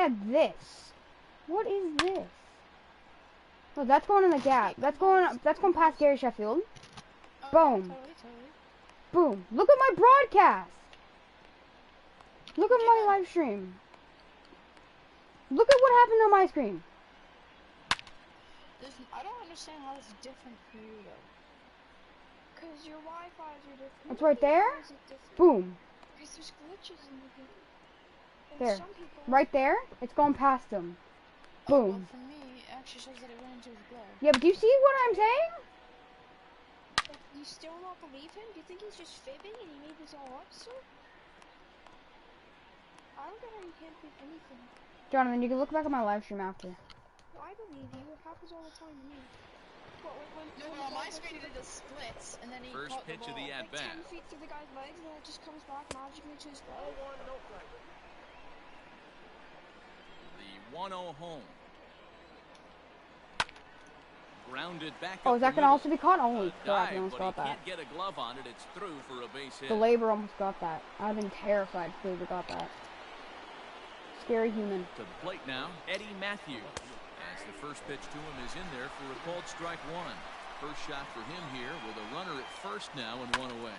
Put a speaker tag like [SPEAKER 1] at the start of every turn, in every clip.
[SPEAKER 1] had this. What is this? No, that's going in the gap. That's going past Gary Sheffield. Boom.
[SPEAKER 2] Totally.
[SPEAKER 1] Boom. Look at my broadcast. Look at my live stream. Look at what happened on my screen.
[SPEAKER 2] I don't understand how it's different for you though. Because your Wi-Fi's are different.
[SPEAKER 1] It's right there. Boom.
[SPEAKER 2] Because there's glitches in the game.
[SPEAKER 1] There.
[SPEAKER 2] Some people...
[SPEAKER 1] Right there. It's going past them. Boom.
[SPEAKER 2] Well, for me, it actually shows that it went into his glove.
[SPEAKER 1] Yeah, but do you see what I'm saying?
[SPEAKER 2] But you still not believe him? Do you think he's just fibbing and he made this all up, sir? I don't get how you can't believe anything.
[SPEAKER 1] Jonathan, you can look back at my live stream after.
[SPEAKER 2] Well, I believe you. It happens all the time to me. What,
[SPEAKER 3] No, on my screen it did a splits, and then he
[SPEAKER 4] First
[SPEAKER 3] caught
[SPEAKER 4] pitch
[SPEAKER 3] the
[SPEAKER 4] of the
[SPEAKER 3] ball.
[SPEAKER 4] at bat.
[SPEAKER 2] 10 feet through the guy's legs, and then it just comes back magically to his glove.
[SPEAKER 4] The 1-0 home. Grounded back.
[SPEAKER 1] Oh, is that going to also be caught? Holy crap, I
[SPEAKER 4] Dive,
[SPEAKER 1] almost
[SPEAKER 4] but
[SPEAKER 1] got
[SPEAKER 4] he
[SPEAKER 1] that.
[SPEAKER 4] can't get a glove on it. It's through for a base hit.
[SPEAKER 1] The labor almost got that. I've been terrified if Labor got that. Scary human.
[SPEAKER 4] To the plate now, Eddie Matthews. As the first pitch to him is in there for a called strike one. First shot for him here with a runner at first now and one away.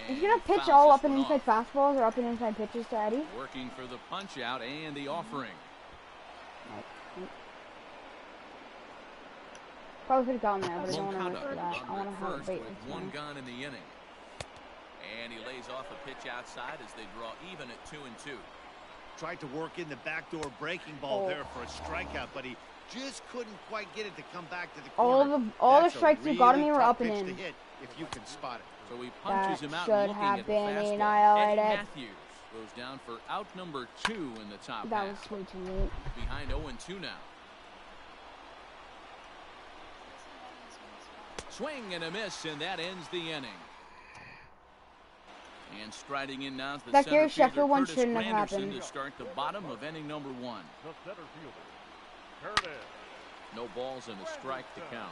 [SPEAKER 4] And
[SPEAKER 1] He's going to pitch all up and inside fastballs or up and inside pitches to Eddie.
[SPEAKER 4] Working for the punch out and the offering.
[SPEAKER 1] Probably could have gotten there, but I don't want to risk that. I want to have a
[SPEAKER 4] First
[SPEAKER 1] bait.
[SPEAKER 4] with one gone in the inning. And he lays off a pitch outside as they draw even at 2-2.
[SPEAKER 5] Tried to work in the backdoor breaking ball there for a strikeout, but he just couldn't quite get it to come back to the corner.
[SPEAKER 1] All the strikes you got to me were up and in.
[SPEAKER 5] If you can spot it.
[SPEAKER 4] So he punches him out
[SPEAKER 1] should
[SPEAKER 4] looking
[SPEAKER 1] have
[SPEAKER 4] at the
[SPEAKER 1] been
[SPEAKER 4] fastball.
[SPEAKER 1] annihilated.
[SPEAKER 4] Eddie Matthews goes down for out number 2 in the top
[SPEAKER 1] That
[SPEAKER 4] half.
[SPEAKER 1] was way too late.
[SPEAKER 4] Behind 0-2 now. Swing and a miss, and that ends the inning. And striding in now is the
[SPEAKER 1] That
[SPEAKER 4] center
[SPEAKER 1] Gary
[SPEAKER 4] fielder,
[SPEAKER 1] Sheffield one
[SPEAKER 4] Curtis
[SPEAKER 1] shouldn't have
[SPEAKER 4] Granderson,
[SPEAKER 1] happened.
[SPEAKER 4] to start the bottom of inning number 1.
[SPEAKER 6] The center fielder, Curtis.
[SPEAKER 4] No balls and a strike to count.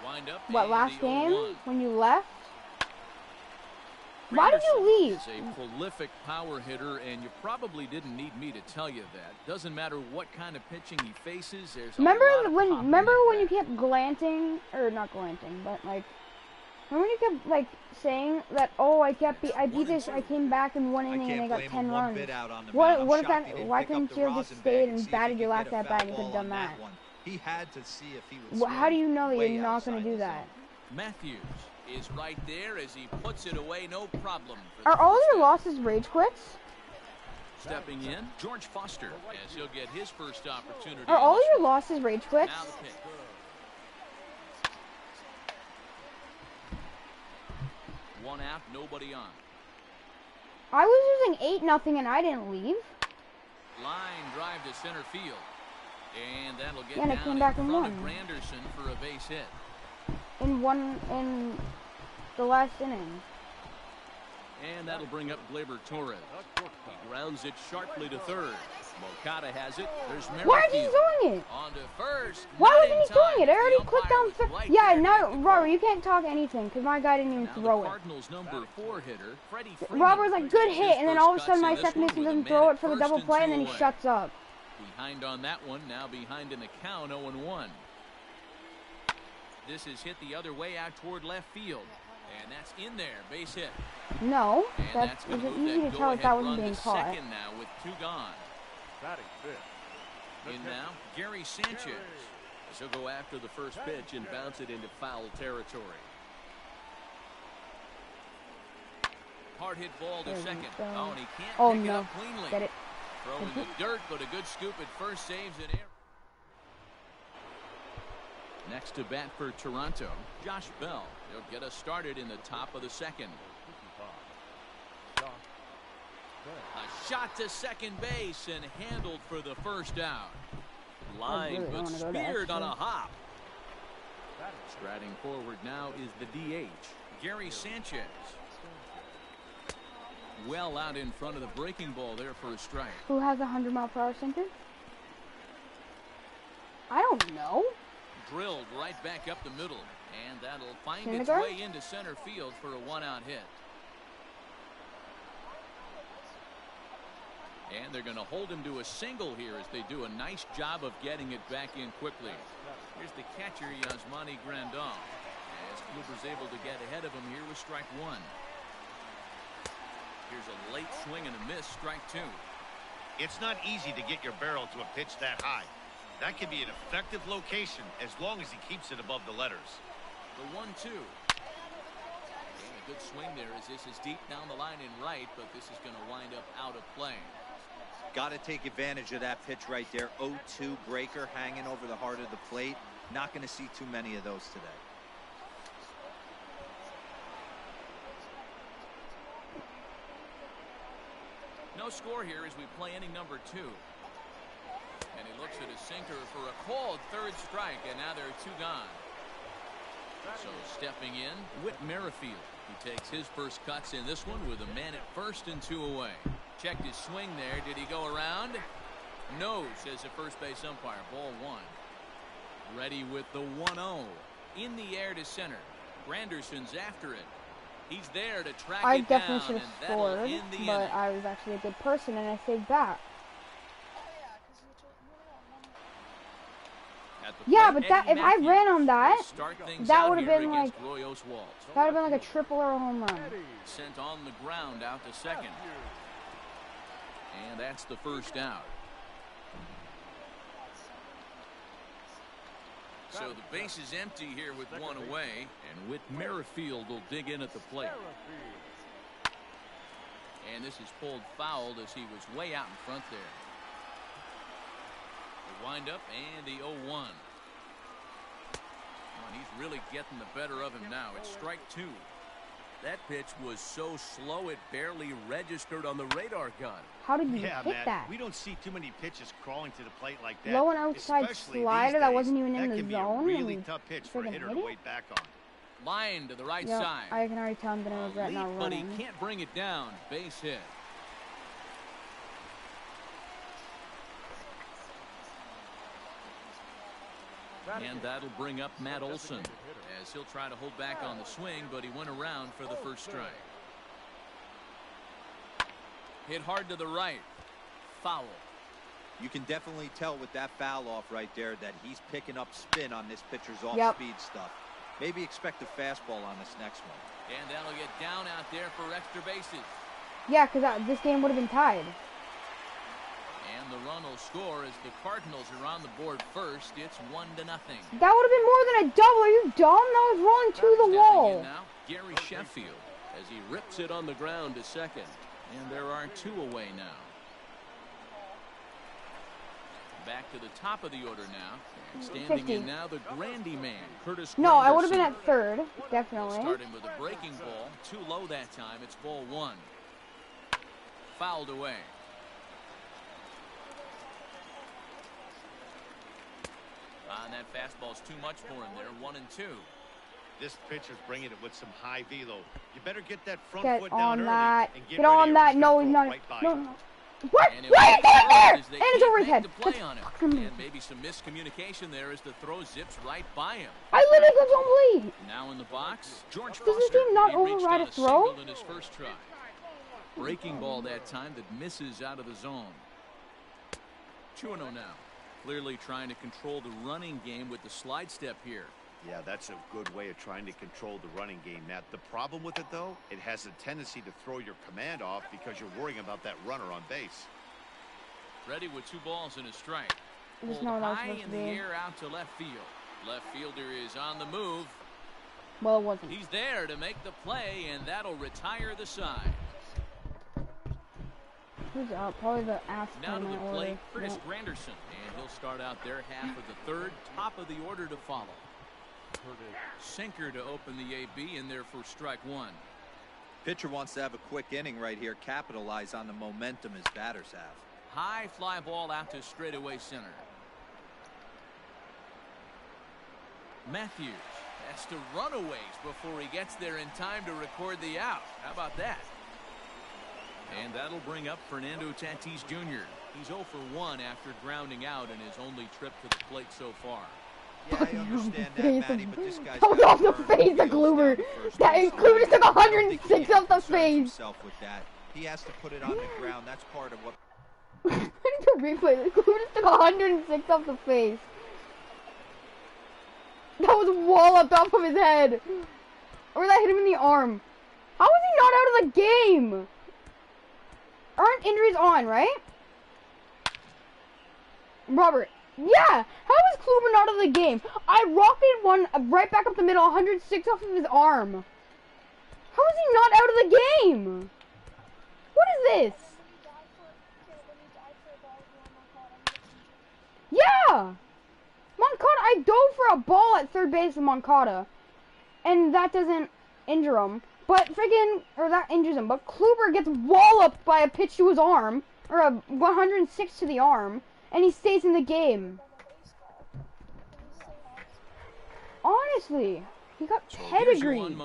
[SPEAKER 4] Wind up.
[SPEAKER 1] What,
[SPEAKER 4] and
[SPEAKER 1] last
[SPEAKER 4] the 0-1.
[SPEAKER 1] game when you left? Why did you leave?
[SPEAKER 4] Is a prolific power hitter, and you probably didn't need me to tell you that. Doesn't matter what kind of pitching he faces. There's a lot of pop in
[SPEAKER 1] Remember
[SPEAKER 4] that
[SPEAKER 1] when you
[SPEAKER 4] bat.
[SPEAKER 1] kept glanting, or not glanting, but like, remember when you kept like saying that? Oh, I beat this. I came back in one inning and I got 10 runs. What if that? Why couldn't you have just stayed and batted your last at bat and you could have done that?
[SPEAKER 5] He had to see if he was.
[SPEAKER 1] How do you know that you're not going to do that?
[SPEAKER 4] Matthews is right there as he puts it away, no problem.
[SPEAKER 1] Are all your losses rage quits?
[SPEAKER 4] Stepping in, George Foster, as he'll get his first opportunity.
[SPEAKER 1] Are all your losses rage quits?
[SPEAKER 4] Now the pitch. One out, nobody on.
[SPEAKER 1] I was losing 8-0 and I didn't leave.
[SPEAKER 4] Line drive to center field. And that'll get
[SPEAKER 1] and
[SPEAKER 4] down
[SPEAKER 1] I came back
[SPEAKER 4] in
[SPEAKER 1] and
[SPEAKER 4] front
[SPEAKER 1] won.
[SPEAKER 4] of Granderson for a base hit.
[SPEAKER 1] In the last inning.
[SPEAKER 4] And that'll bring up Gleyber Torres. He grounds it sharply to third. Moncada has it. There's Merrifield.
[SPEAKER 1] Why is he doing it?
[SPEAKER 4] On to first.
[SPEAKER 1] Why
[SPEAKER 4] Not
[SPEAKER 1] wasn't he
[SPEAKER 4] in time.
[SPEAKER 1] doing it? I already
[SPEAKER 4] The
[SPEAKER 1] clicked
[SPEAKER 4] umpire
[SPEAKER 1] down
[SPEAKER 4] was
[SPEAKER 1] third.
[SPEAKER 4] right
[SPEAKER 1] Yeah,
[SPEAKER 4] there
[SPEAKER 1] now,
[SPEAKER 4] to get the
[SPEAKER 1] Robert,
[SPEAKER 4] call.
[SPEAKER 1] you can't talk anything because my guy didn't even
[SPEAKER 4] Now
[SPEAKER 1] throw
[SPEAKER 4] the
[SPEAKER 1] it.
[SPEAKER 4] Cardinals' number 4 hitter, Freddie Freeman,
[SPEAKER 1] Robert was like, good
[SPEAKER 4] his
[SPEAKER 1] hit, and then all of a
[SPEAKER 4] first
[SPEAKER 1] sudden my
[SPEAKER 4] cuts in
[SPEAKER 1] second
[SPEAKER 4] this
[SPEAKER 1] baseman
[SPEAKER 4] one
[SPEAKER 1] doesn't
[SPEAKER 4] with a
[SPEAKER 1] throw
[SPEAKER 4] man
[SPEAKER 1] it for the
[SPEAKER 4] at
[SPEAKER 1] double
[SPEAKER 4] first
[SPEAKER 1] play, and then he
[SPEAKER 4] two away.
[SPEAKER 1] shuts up.
[SPEAKER 4] Behind on that one, now behind in the count, 0-1. This is hit the other way out toward left field. And that's in there, base hit.
[SPEAKER 1] No,
[SPEAKER 4] And
[SPEAKER 1] that's
[SPEAKER 4] gonna
[SPEAKER 1] it was
[SPEAKER 4] move
[SPEAKER 1] easy
[SPEAKER 4] that
[SPEAKER 1] to tell that
[SPEAKER 4] go-ahead
[SPEAKER 1] wasn't
[SPEAKER 4] run
[SPEAKER 1] being
[SPEAKER 4] to
[SPEAKER 1] caught.
[SPEAKER 4] second now with 2 gone.
[SPEAKER 6] Batting fifth.
[SPEAKER 4] In now, Gary Sanchez. He'll go after the first pitch and bounce it into foul territory. Hard hit ball to second. Oh, and he can't pick it up cleanly.
[SPEAKER 1] Get it.
[SPEAKER 4] Throwing the dirt, but a good scoop at first saves an error. Next to bat for Toronto, Josh Bell. He'll get us started in the top of the second. A shot to second base and handled for the first out. Line
[SPEAKER 1] really
[SPEAKER 4] but
[SPEAKER 1] wanna go to
[SPEAKER 4] speared on a
[SPEAKER 1] extra.
[SPEAKER 4] hop. Striding forward now is the DH, Gary Sanchez. Well out in front of the breaking ball there for a strike.
[SPEAKER 1] Who has a 100-mile-per-hour sinker? I don't know.
[SPEAKER 4] Drilled right back up the middle, and that'll find its
[SPEAKER 1] Syndergaard?
[SPEAKER 4] way into center field for a 1-out hit. And they're going to hold him to a single here as they do a nice job of getting it back in quickly. Here's the catcher, Yasmani Grandal. As Kluber's able to get ahead of him here with strike one. Here's a late swing and a miss, strike two.
[SPEAKER 5] It's not easy to get your barrel to a pitch that high. That can be an effective location as long as he keeps it above the letters.
[SPEAKER 4] The 1-2. And a good swing there as this is deep down the line in right, but this is going to wind up out of play.
[SPEAKER 7] Got to take advantage of that pitch right there. 0-2 breaker hanging over the heart of the plate. Not going to see too many of those today.
[SPEAKER 4] No score here as we play inning number 2. And he looks at his sinker for a called third strike, and now there are 2 gone. So stepping in, Whit Merrifield. He takes his first cuts in this one with a man at first and 2 away. Checked his swing there. Did he go around? No, says the first base umpire. Ball 1. Ready with the 1-0. In the air to center. Granderson's after it. He's there to track
[SPEAKER 1] I
[SPEAKER 4] it down.
[SPEAKER 1] definitely should have scored, but I was actually a good person and I saved back. Yeah, but that if I ran on that, that would have been like a triple or a home run.
[SPEAKER 4] Sent on the ground out to second. And that's the first out. So the base is empty here with 1 away, and Whit Merrifield will dig in at the plate. And this is pulled foul as he was way out in front there. The windup and the 0-1. And he's really getting the better of him now. It's strike 2. That pitch was so slow it barely registered on the radar gun.
[SPEAKER 1] How did you hit that?
[SPEAKER 5] We don't see too many pitches crawling to the plate like that.
[SPEAKER 1] Low and outside slider that wasn't even in the zone.
[SPEAKER 5] That can be a really tough pitch for a hitter to wait back on.
[SPEAKER 4] Line to the right side.
[SPEAKER 1] I can already tell I'm going to regret not running.
[SPEAKER 4] But he can't bring it down. Base hit. And that'll bring up Matt Olson as he'll try to hold back on the swing, but he went around for the first strike. Hit hard to the right. Foul.
[SPEAKER 7] You can definitely tell with that foul off right there that he's picking up spin on this pitcher's off-speed stuff. Maybe expect a fastball on this next one.
[SPEAKER 4] And that'll get down out there for extra bases.
[SPEAKER 1] Yeah, because this game would have been tied.
[SPEAKER 4] And the run will score as the Cardinals are on the board first. It's 1-0.
[SPEAKER 1] That would have been more than a double. Are you dumb? That was rolling to the wall.
[SPEAKER 4] Now, Gary Sheffield as he rips it on the ground to second. And there are 2 away now. Back to the top of the order now. And standing
[SPEAKER 1] 50.
[SPEAKER 4] in now the Grandy man, Curtis
[SPEAKER 1] No, I would have been
[SPEAKER 4] Granderson.
[SPEAKER 1] at third, definitely.
[SPEAKER 4] Starting with a breaking ball. Too low that time. It's ball 1. Fouled away. And that fastball's too much for him there. 1-2.
[SPEAKER 5] This pitcher's bringing it with some high velo. You better get that front
[SPEAKER 1] Get
[SPEAKER 5] foot
[SPEAKER 1] on
[SPEAKER 5] down
[SPEAKER 1] that.
[SPEAKER 5] early and
[SPEAKER 1] Get on that. No, he's not.
[SPEAKER 5] Right
[SPEAKER 1] No. What? Why is that there? And it's over his head.
[SPEAKER 4] Play on him. And maybe some miscommunication there as the throw zips right by him.
[SPEAKER 1] I literally got home lead.
[SPEAKER 4] Now in the box, George
[SPEAKER 1] Does this
[SPEAKER 4] Foster.
[SPEAKER 1] team not
[SPEAKER 4] He reached
[SPEAKER 1] override
[SPEAKER 4] on
[SPEAKER 1] a throw?
[SPEAKER 4] single in his first try. Breaking ball that time that misses out of the zone. 2-0 now. Clearly trying to control the running game with the slide step here.
[SPEAKER 5] Yeah, that's a good way of trying to control the running game, Matt. The problem with it, though, it has a tendency to throw your command off because you're worrying about that runner on base.
[SPEAKER 4] Ready with 2 balls and a strike.
[SPEAKER 1] Just
[SPEAKER 4] Pulled
[SPEAKER 1] know what I was
[SPEAKER 4] high
[SPEAKER 1] supposed
[SPEAKER 4] in
[SPEAKER 1] to
[SPEAKER 4] the
[SPEAKER 1] do.
[SPEAKER 4] air out to left field. Left fielder is on the move.
[SPEAKER 1] Well, it wasn't.
[SPEAKER 4] He's there to make the play, and that'll retire the side.
[SPEAKER 1] Who's up? Probably the ass.
[SPEAKER 4] Now to the plate,
[SPEAKER 1] order.
[SPEAKER 4] Curtis Granderson, and he'll start out there half of the third, top of the order to follow. Sinker to open the AB in there for strike 1.
[SPEAKER 7] Pitcher wants to have a quick inning right here, capitalize on the momentum his batters have.
[SPEAKER 4] High fly ball out to straightaway center. Matthews has to run a ways before he gets there in time to record the out. How about that? And that'll bring up Fernando Tatis Jr. He's 0 for 1 after grounding out in his only trip to the plate so far.
[SPEAKER 7] Yeah, I understand that, Matty, but this guy's
[SPEAKER 1] that was off the face of Kluber. That Kluber took 106 off the face.
[SPEAKER 7] Himself with that. He has to put it on the ground. That's part of what
[SPEAKER 1] I need to replay this. Kluber just took 106 off the face. That was walloped off of his head. Or that hit him in the arm. How is he not out of the game? Aren't injuries on, right? Robert. Yeah! How is Kluber not out of the game? I rocketed one right back up the middle, 106 off of his arm. How is he not out of the game? What is this? Yeah! Moncada, I dove for a ball at third base with Moncada. And that doesn't injure him. But friggin', or that injures him. But Kluber gets walloped by a pitch to his arm. Or a 106 to the arm. And he stays in the game. Honestly, he got pedigree.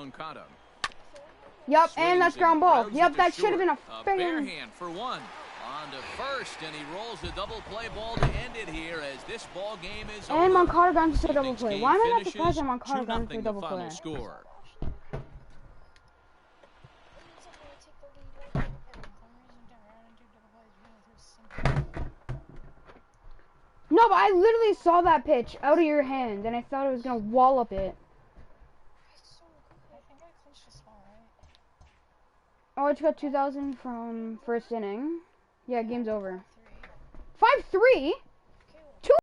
[SPEAKER 1] Yep, and that's ground ball. Yep, that should have been a
[SPEAKER 4] bare hand for one. On to first, and he rolls the double play ball to end it here as this ball game is over.
[SPEAKER 1] And Moncada got into a double play. Why am I not surprised that Moncada got into a double play?
[SPEAKER 4] Score.
[SPEAKER 1] No, but I literally saw that pitch out of your hand, and I thought it was gonna wallop it. Oh, it's got 2,000 from first inning. Yeah, game's over. 5-3? 2?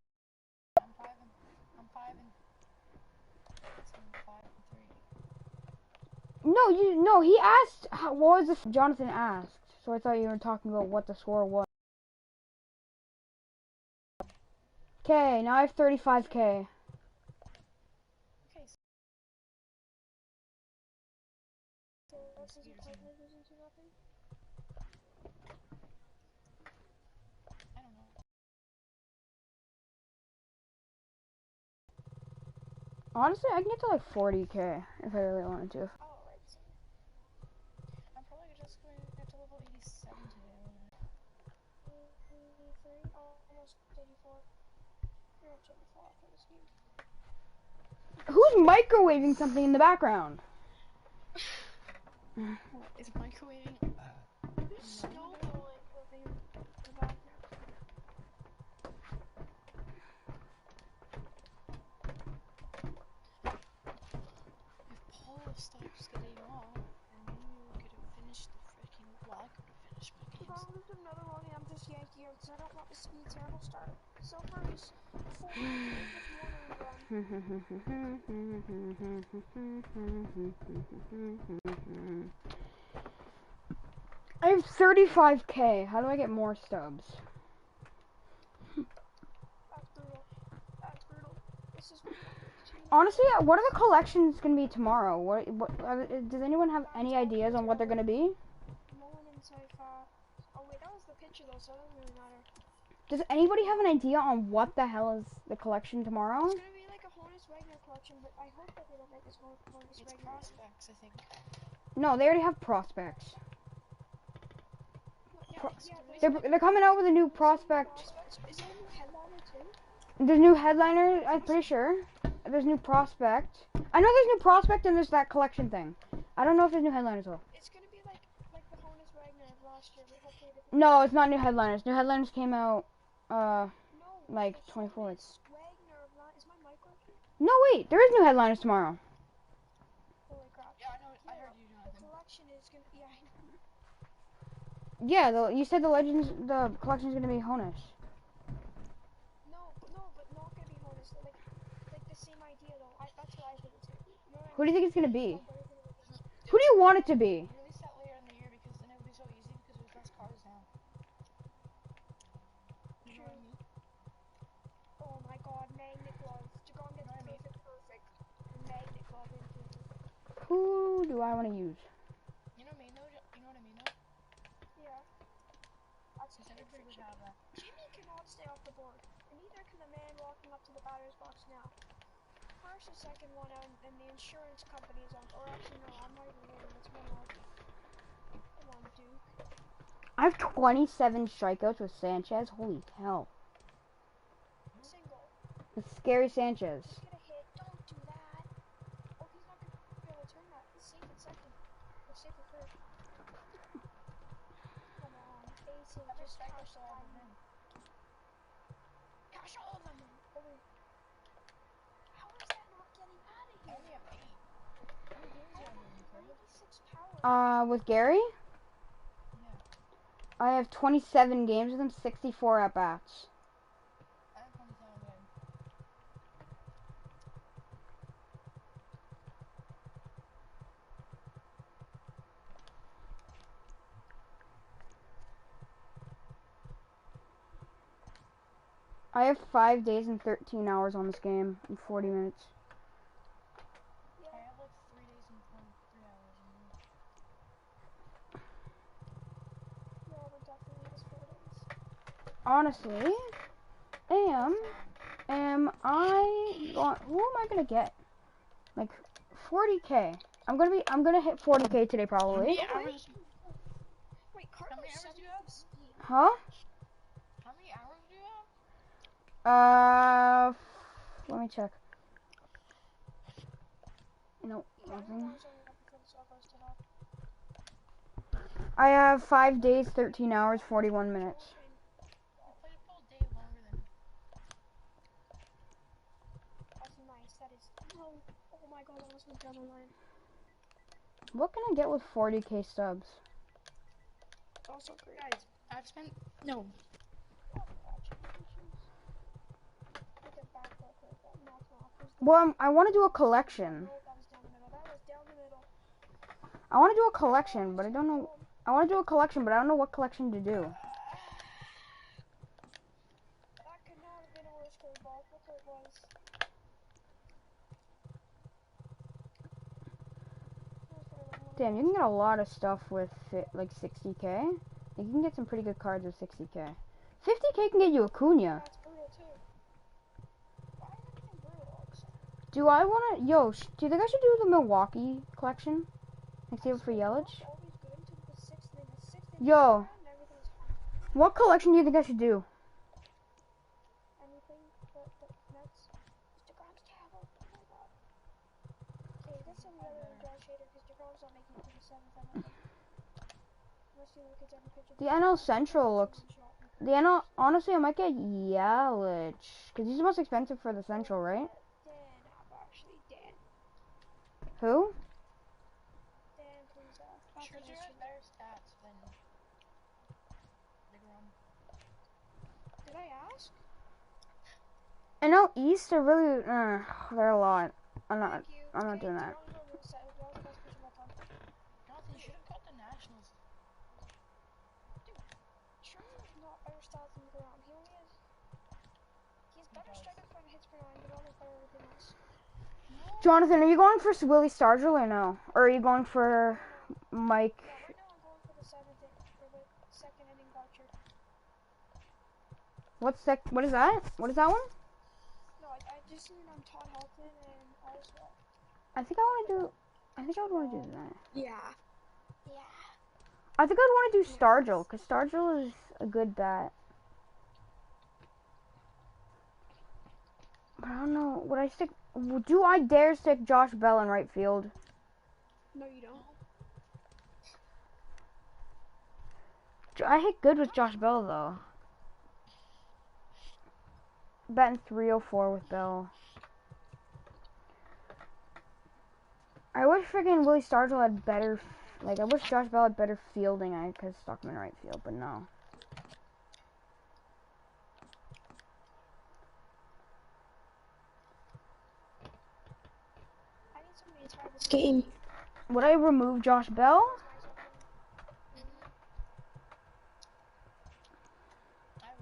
[SPEAKER 1] No, he asked, what was this? Jonathan asked, so I thought you were talking about what the score was. Okay, now I have 35K. Honestly, I can get to like 40K if I really wanted to.
[SPEAKER 3] I'm probably just going to get to level 87 today. Almost 84. You're at 84 for this game.
[SPEAKER 1] Who's microwaving something in the background?
[SPEAKER 3] What is microwaving? Snowballing in the background. Stops getting off, and then you could have finished the freaking. Well, I could have finished my games.
[SPEAKER 2] If I lose another one, I'm just yankee out, so I don't want this to be a terrible start. So first, before
[SPEAKER 1] I have 35K. How do I get more stubs?
[SPEAKER 2] That's brutal. That's brutal. This is.
[SPEAKER 1] Honestly, what are the collections gonna be tomorrow? What does anyone have any ideas on what they're gonna be?
[SPEAKER 2] Oh wait, that was the picture though, so it doesn't really matter.
[SPEAKER 1] Does anybody have an idea on what the hell is the collection tomorrow?
[SPEAKER 2] It's gonna be like a Honus Wagner collection, but I hope that they don't make this Honus Wagner.
[SPEAKER 3] It's prospects, I think.
[SPEAKER 1] No, they already have prospects.
[SPEAKER 2] Yeah,
[SPEAKER 1] They're coming out with a new prospect.
[SPEAKER 2] Is there a new headliner too?
[SPEAKER 1] There's new headliner, I'm pretty sure. There's new prospect. I know there's new prospect and there's that collection thing. I don't know if there's new headliners though.
[SPEAKER 2] It's gonna be like the Honus Wagner of last year, but hopefully different.
[SPEAKER 1] No, it's not new headliners. New headliners came out like 24th.
[SPEAKER 2] Wagner of last. Is my mic working?
[SPEAKER 1] No, wait, there is new headliners tomorrow.
[SPEAKER 2] Holy crap.
[SPEAKER 3] Yeah, I know. I heard you, Jonathan.
[SPEAKER 2] The collection is gonna. Yeah, I know.
[SPEAKER 1] Yeah, you said the collection is gonna be Honus.
[SPEAKER 2] No, but not gonna be Honus. Like the same idea though. That's what I think it's gonna be. You know what
[SPEAKER 1] Who do you think it's gonna be?
[SPEAKER 2] I mean?
[SPEAKER 1] Who do you want it to be?
[SPEAKER 3] Release that later in the year because then it would be so easy because there's less cars now. You know what I mean?
[SPEAKER 2] Oh my god, magnet glove. Jagon gets perfect. Magnet glove into it.
[SPEAKER 1] Who do I want to use?
[SPEAKER 3] You know what I mean though? You know what I mean though?
[SPEAKER 2] Yeah. That's
[SPEAKER 3] Because everybody would have that.
[SPEAKER 2] Jimmy cannot stay off the board, and neither can the man walking up to the batter's box now. First and second one out, and the insurance company is on. Or actually, no, I'm not even winning. It's one off. Come on, Duke.
[SPEAKER 1] I have 27 strikeouts with Sanchez. Holy hell.
[SPEAKER 2] Single.
[SPEAKER 1] It's scary Sanchez.
[SPEAKER 2] Get a hit. Don't do that. Oh, he's not going to be able to turn that. He's safe at second. He's safe at third. Come on. Basic. Just cash the time.
[SPEAKER 1] With Gary,
[SPEAKER 3] Yeah.
[SPEAKER 1] I have 27 games with him, 64 at bats.
[SPEAKER 3] I have 27 games.
[SPEAKER 1] I have 5 days and 13 hours on this game in 40 minutes.
[SPEAKER 3] I have like 3 days and 23 hours.
[SPEAKER 2] Yeah, we're definitely just 4 days.
[SPEAKER 1] Honestly, am I going? Who am I gonna get? Like 40K. I'm gonna hit 40K today probably.
[SPEAKER 3] How many hours?
[SPEAKER 2] Wait,
[SPEAKER 3] How many
[SPEAKER 2] Cardinals
[SPEAKER 3] hours do you have?
[SPEAKER 2] 7-15.
[SPEAKER 1] Huh?
[SPEAKER 3] How many hours do you have?
[SPEAKER 1] Let me check. No, nothing. I have 5 days, 13 hours, 41 minutes.
[SPEAKER 3] You played a full day longer than me.
[SPEAKER 2] That's nice. That is. Oh, oh my god, I almost went down the line.
[SPEAKER 1] What can I get with 40K subs?
[SPEAKER 2] Also great.
[SPEAKER 3] Guys, I've spent no.
[SPEAKER 1] Well, I want to do a collection. I want to do a collection, but I don't know. I want to do a collection, but I don't know what collection to do.
[SPEAKER 2] That could not have been a worse curveball. Look where it was.
[SPEAKER 1] Damn, you can get a lot of stuff with like 60K. You can get some pretty good cards with 60K. 50K can get you Acuna.
[SPEAKER 2] That's brutal too. Why is everything brutal all of a sudden?
[SPEAKER 1] Do I want to? Yo, do you think I should do the Milwaukee collection? Like save it for Yelich? Yo, what collection do you think I should do?
[SPEAKER 2] Anything but Mets. Mr. Grom's terrible. Oh my god. Okay, that's some other guy shader because DeGrom's not making it to the 7th, I don't think. Unless you look at every picture.
[SPEAKER 1] The NL Central looks. The NL, honestly, I might get Yelich because he's the most expensive for the Central, right?
[SPEAKER 2] Dan, actually, Dan.
[SPEAKER 1] Who?
[SPEAKER 2] Dan, please,
[SPEAKER 3] Scherzer has better stats than DeGrom.
[SPEAKER 2] Did I ask?
[SPEAKER 1] NL East are really. They're a lot. I'm not doing that.
[SPEAKER 3] Jonathan, you should have got the Nationals.
[SPEAKER 2] Dude, Scherzer's not better stats than DeGrom. He only has. He's better strikeouts by hits per 9, but almost better everything else.
[SPEAKER 1] Jonathan, are you going for Willie Stargell or no? Or are you going for Mike?
[SPEAKER 2] Yeah, right now I'm going for the 2nd inning Boucher.
[SPEAKER 1] What is that? What is that one?
[SPEAKER 2] No, I just seen on Todd Helton and Oswald.
[SPEAKER 1] I think I would want to do that.
[SPEAKER 2] Yeah.
[SPEAKER 1] I think I'd want to do Stargell because Stargell is a good bat. But I don't know. Would I stick? Do I dare stick Josh Bell in right field?
[SPEAKER 2] No, you don't.
[SPEAKER 1] I hit good with Josh Bell though. Batting 304 with Bell. I wish freaking Willie Stargell had better. Like I wish Josh Bell had better fielding. I could stuck him in right field, but no.
[SPEAKER 2] This game.
[SPEAKER 1] Would I remove Josh Bell?
[SPEAKER 3] I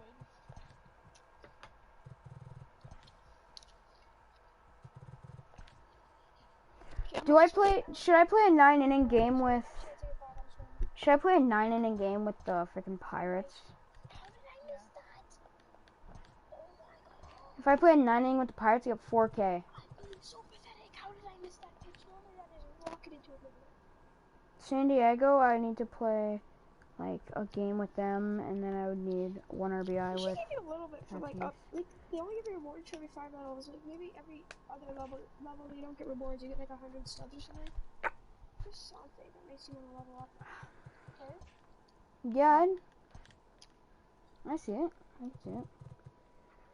[SPEAKER 3] would.
[SPEAKER 1] Do I play? Should I play a 9-inning game with? Should I play a 9-inning game with the freaking Pirates?
[SPEAKER 2] How did I miss that? Oh my god.
[SPEAKER 1] If I play a 9-inning with the Pirates, I get 4K.
[SPEAKER 2] I'm being so pathetic. How did I miss that pitch? Normally that is rocket into oblivion.
[SPEAKER 1] San Diego, I need to play like a game with them, and then I would need 1 RBI with.
[SPEAKER 2] They give you a little bit for like they only give you rewards for every 5 levels. Like maybe every other level you don't get rewards. You get like 100 stubs or something. Just something that makes you want to level up. Okay.
[SPEAKER 1] Yeah, I see it. I see it.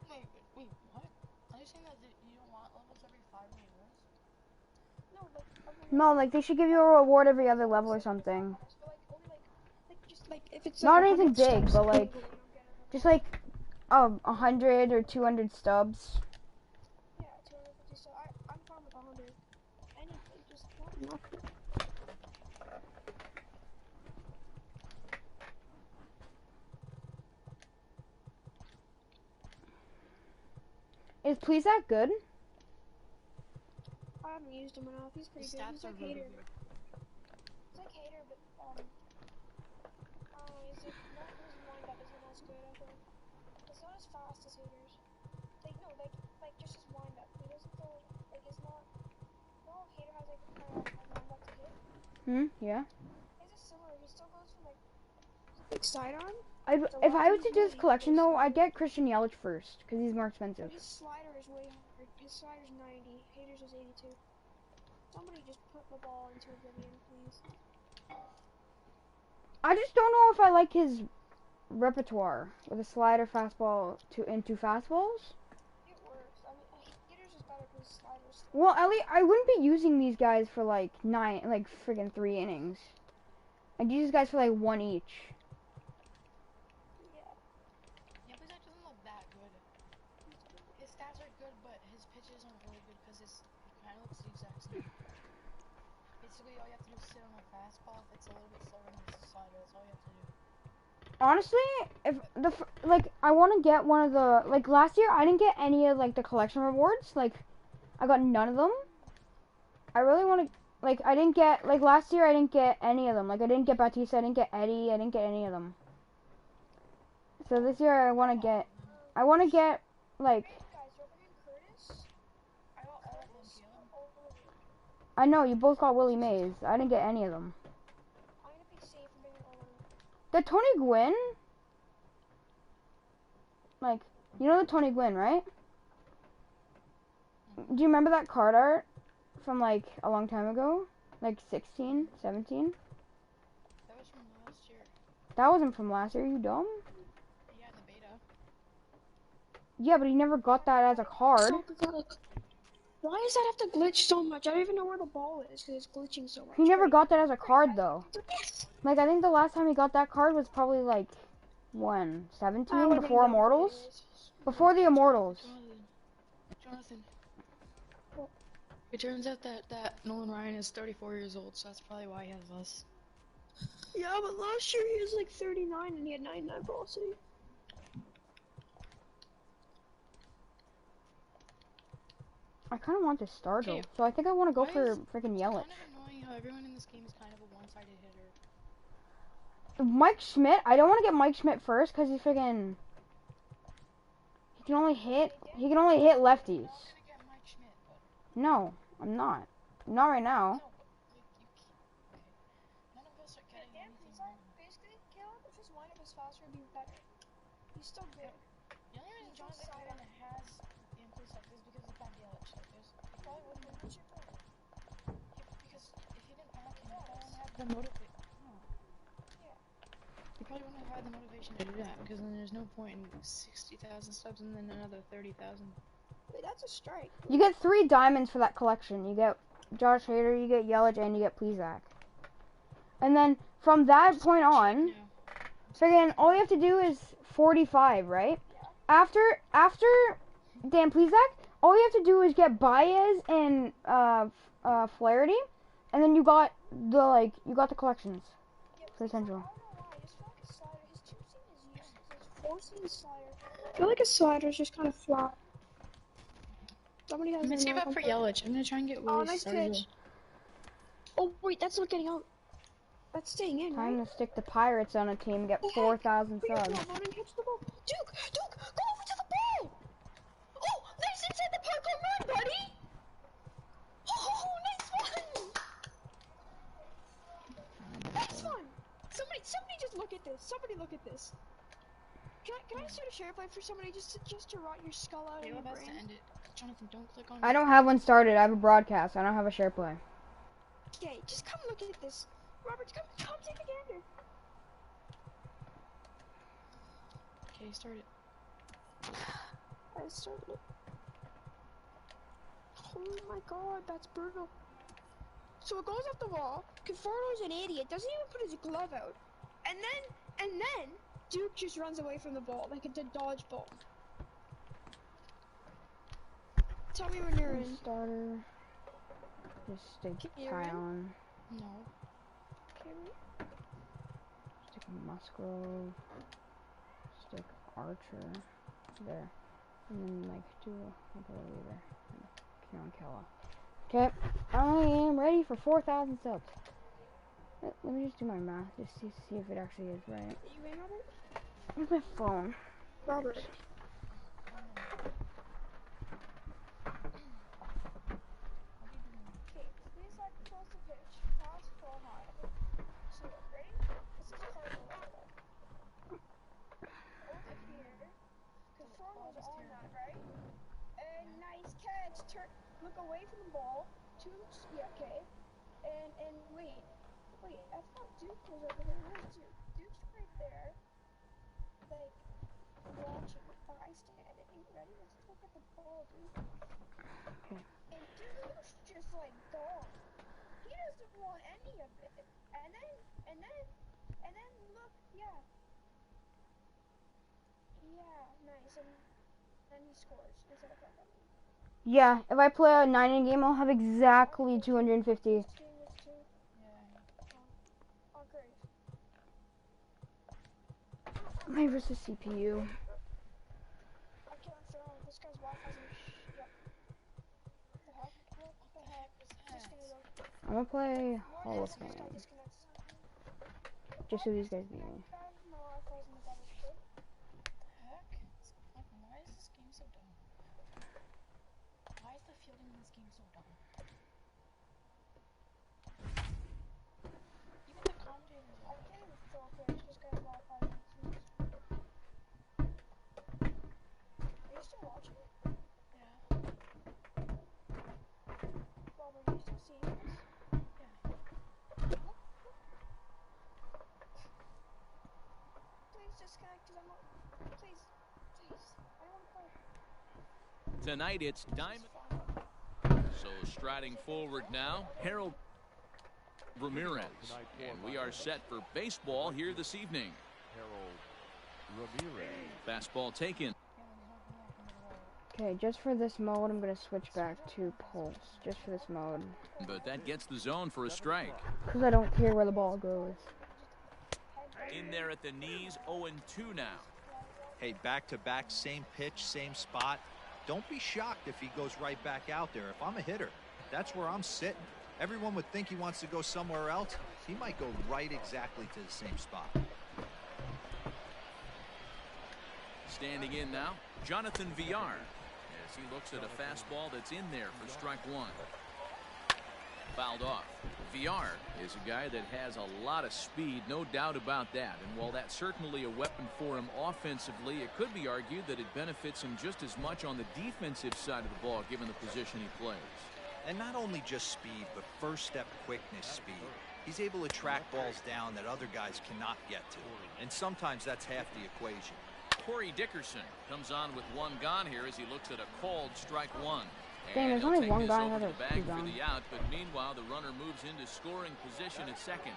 [SPEAKER 3] Wait, what? Are you saying that you don't want levels every 5 rewards?
[SPEAKER 2] No, like
[SPEAKER 1] No, like they should give you a reward every other level or something.
[SPEAKER 2] but like only like just like if it's
[SPEAKER 1] Not
[SPEAKER 2] like
[SPEAKER 1] anything
[SPEAKER 2] 100
[SPEAKER 1] big,
[SPEAKER 2] stubs,
[SPEAKER 1] but
[SPEAKER 2] you
[SPEAKER 1] like
[SPEAKER 2] don't get another
[SPEAKER 1] just
[SPEAKER 2] one.
[SPEAKER 1] like 100 or 200 stubs.
[SPEAKER 2] Yeah, 250. So I'm fine with 100. Anything, just not enough.
[SPEAKER 1] Is Please that good?
[SPEAKER 2] I haven't used him enough. He's pretty
[SPEAKER 3] His
[SPEAKER 2] good.
[SPEAKER 3] stats
[SPEAKER 2] He's
[SPEAKER 3] are
[SPEAKER 2] like
[SPEAKER 3] really
[SPEAKER 2] hater.
[SPEAKER 3] good.
[SPEAKER 2] He's like hater, but is it not his wind up isn't as good? I think it's not as fast as haters. Like no, like just his wind up. He doesn't throw like it's not. No, hater has like a wind up to hit.
[SPEAKER 1] Yeah.
[SPEAKER 2] His is similar. He still goes from like sidearm.
[SPEAKER 1] If I was to do this collection though, I'd get Christian Yelich first because he's more expensive.
[SPEAKER 2] But his slider is way higher. His slider's 90. Haters is 82. Somebody just put the ball into oblivion, please.
[SPEAKER 1] I just don't know if I like his repertoire with a slider, fastball, into fastballs.
[SPEAKER 2] It works. I mean, haters is better because his slider's.
[SPEAKER 1] Well, at least I wouldn't be using these guys for like friggin' 3 innings. I'd use these guys for like 1 each.
[SPEAKER 2] Yeah.
[SPEAKER 3] Yeah, but that doesn't look that good. His stats are good, but his pitches aren't really good because it kind of looks the exact same. Basically, all you have to do is sit on a fastball. If it's a little bit slower than his slider, that's all you have to do.
[SPEAKER 1] Honestly, if I want to get one of the last year I didn't get any of like the collection rewards. Like I got none of them. I really want to I didn't get last year I didn't get any of them. Like I didn't get Bautista, I didn't get Eddie, I didn't get any of them. So this year I want to get like
[SPEAKER 2] Hey guys, your name Curtis?
[SPEAKER 3] I got all of them,
[SPEAKER 2] Curtis
[SPEAKER 3] Caleb.
[SPEAKER 2] or Olivia?
[SPEAKER 1] I know you both got Willie Mays. I didn't get any of them.
[SPEAKER 2] I'm gonna be safe and bring Olivia.
[SPEAKER 1] The Tony Gwynn, you know the Tony Gwynn, right? Do you remember that card art from like a long time ago? Like 16, 17?
[SPEAKER 3] That was from last year.
[SPEAKER 1] That wasn't from last year, you dumb?
[SPEAKER 3] Yeah, the beta.
[SPEAKER 1] Yeah, but he never got that as a card.
[SPEAKER 2] So pathetic. Why does that have to glitch so much? I don't even know where the ball is because it's glitching so much.
[SPEAKER 1] He never got that as a card though.
[SPEAKER 2] Yes.
[SPEAKER 1] Like I think the last time he got that card was probably like when 17
[SPEAKER 2] would've
[SPEAKER 1] before
[SPEAKER 2] been dumb
[SPEAKER 1] Immortals.
[SPEAKER 2] anyways.
[SPEAKER 1] Before the Immortals.
[SPEAKER 3] Jonathan. It turns out that Nolan Ryan is 34 years old, so that's probably why he has less.
[SPEAKER 2] Yeah, but last year he was like 39 and he had 99 velocity.
[SPEAKER 1] I kind of want this Stargirl,
[SPEAKER 3] Okay,
[SPEAKER 1] so I think I want to go
[SPEAKER 3] why
[SPEAKER 1] for
[SPEAKER 3] is-
[SPEAKER 1] freaking
[SPEAKER 3] It's
[SPEAKER 1] Yelich.
[SPEAKER 3] kind of annoying how everyone in this game is kind of a one-sided hitter.
[SPEAKER 1] Mike Schmidt, I don't want to get Mike Schmidt first because he's freaking. He can only hit lefties.
[SPEAKER 3] We're gonna get Mike Schmidt, but
[SPEAKER 1] No, I'm not. Not right now.
[SPEAKER 3] no, but like you can't. Okay, none of us are getting
[SPEAKER 2] Dan,
[SPEAKER 3] anything
[SPEAKER 2] please,
[SPEAKER 3] wrong.
[SPEAKER 2] basically, Caleb, if his lineup is faster, it'd be better. He's still good.
[SPEAKER 3] The only reason Jonathan even has the increase like this is because of that Yelich. Like this, he probably wouldn't have.
[SPEAKER 2] What's your point?
[SPEAKER 3] Because if he didn't pack him, he probably wouldn't have the motivation. He probably wouldn't have had the motivation to do that because then there's no point in 60,000 subs and then another 30,000.
[SPEAKER 2] Wait, that's a strike.
[SPEAKER 1] You get 3 diamonds for that collection. You get Josh Hader, you get Yelich, and you get Plesac. And then from that point on, so again, all you have to do is 45, right? After Dan Plesac, all you have to do is get Baez and Flaherty, and then you got the collections for Central.
[SPEAKER 2] I don't know why. I just feel like his slider, his 2-seam is useless. His 4-seam slider. I feel like his slider is just kind of flat. Somebody has
[SPEAKER 3] I'm gonna save up for Yelich. I'm gonna try and get Willie
[SPEAKER 2] nice
[SPEAKER 3] Stargell.
[SPEAKER 2] pitch. Oh wait, that's not getting out. That's staying in, right?
[SPEAKER 1] Time to stick the Pirates on a team and get 4,000 subs.
[SPEAKER 2] Duke, go over to the ball! Oh, nice inside the park home run, buddy! Oh, nice one! Nice one! Somebody just look at this. Somebody look at this. Can I start a share play for somebody just to rot your skull out of your
[SPEAKER 3] Caleb has to
[SPEAKER 2] brain?
[SPEAKER 3] end it. Jonathan, don't click on
[SPEAKER 1] I don't have one started. I have a broadcast. I don't have a share play.
[SPEAKER 2] Okay, just come look at this. Robert, come take a gander.
[SPEAKER 3] Okay, start it.
[SPEAKER 2] I started it. Oh my god, that's brutal. So it goes off the wall. Conforto's an idiot. Doesn't even put his glove out. And then Duke just runs away from the ball like it's a dodgeball. Tell me when you're in.
[SPEAKER 1] Starter. Just stick tie on.
[SPEAKER 3] No.
[SPEAKER 2] Okay.
[SPEAKER 1] Stick Musgrove. Stick Archer. There. And then like do a reliever. Kieran Kella. Okay, I am ready for 4,000 subs. Let me just do my math, just see if it actually is right.
[SPEAKER 2] You in, Robert?
[SPEAKER 1] Where's my phone?
[SPEAKER 2] Robert. Okay, please like close the pitch. Fast, full high. So, ready? This is Cardinal level. Over here. Conforto's on that, right? And nice catch. Look away from the ball. Yeah, okay. And wait, I thought Duke was over there. Where's Duke? Duke's right there. Like, watching, bystanding. Ready? Let's look at the ball, Duke.
[SPEAKER 1] Okay.
[SPEAKER 2] And Duke's just like gone. He doesn't want any of it. And then look, yeah. Yeah, nice. And then he scores instead of playing.
[SPEAKER 1] Yeah, if I play a 9-inning game, I'll have exactly 250. My versus CPU.
[SPEAKER 2] This guy's Wi-Fi's yep. What the heck?
[SPEAKER 1] I'm gonna play Hall of Fame. Just so these guys beat me.
[SPEAKER 3] Why is this game so dumb? Why is the fielding in this game so dumb? Even the commentators are like,
[SPEAKER 2] This guy's Wi-Fi. Are you still watching?
[SPEAKER 3] yeah.
[SPEAKER 2] Robert, are you still seeing this? Please disconnect, because I'm not... Please. I don't want to play.
[SPEAKER 4] Tonight it's Diamond. So striding forward now, Harold Ramirez. And we are set for baseball here this evening.
[SPEAKER 6] Harold Ramirez.
[SPEAKER 4] Fastball taken.
[SPEAKER 1] Okay, just for this mode, I'm gonna switch back to Pulse. Just for this mode.
[SPEAKER 4] But that gets the zone for a strike.
[SPEAKER 1] Because I don't care where the ball goes.
[SPEAKER 4] In there at the knees, 0-2 now.
[SPEAKER 7] Hey, back-to-back, same pitch, same spot. Don't be shocked if he goes right back out there. If I'm a hitter, that's where I'm sitting. Everyone would think he wants to go somewhere else. He might go right exactly to the same spot.
[SPEAKER 4] Standing in now, Jonathan Villar, as he looks at a fastball that's in there for strike one. Fouled off. Villar is a guy that has a lot of speed, no doubt about that. And while that's certainly a weapon for him offensively, it could be argued that it benefits him just as much on the defensive side of the ball, given the position he plays.
[SPEAKER 7] And not only just speed, but first step quickness speed. He's able to track balls down that other guys cannot get to. And sometimes that's half the equation.
[SPEAKER 4] Corey Dickerson comes on with one gone here as he looks at a called strike one.
[SPEAKER 1] Dang, there's only one guy
[SPEAKER 4] over
[SPEAKER 1] that
[SPEAKER 4] the bag for the out, but meanwhile the runner moves into scoring position at second.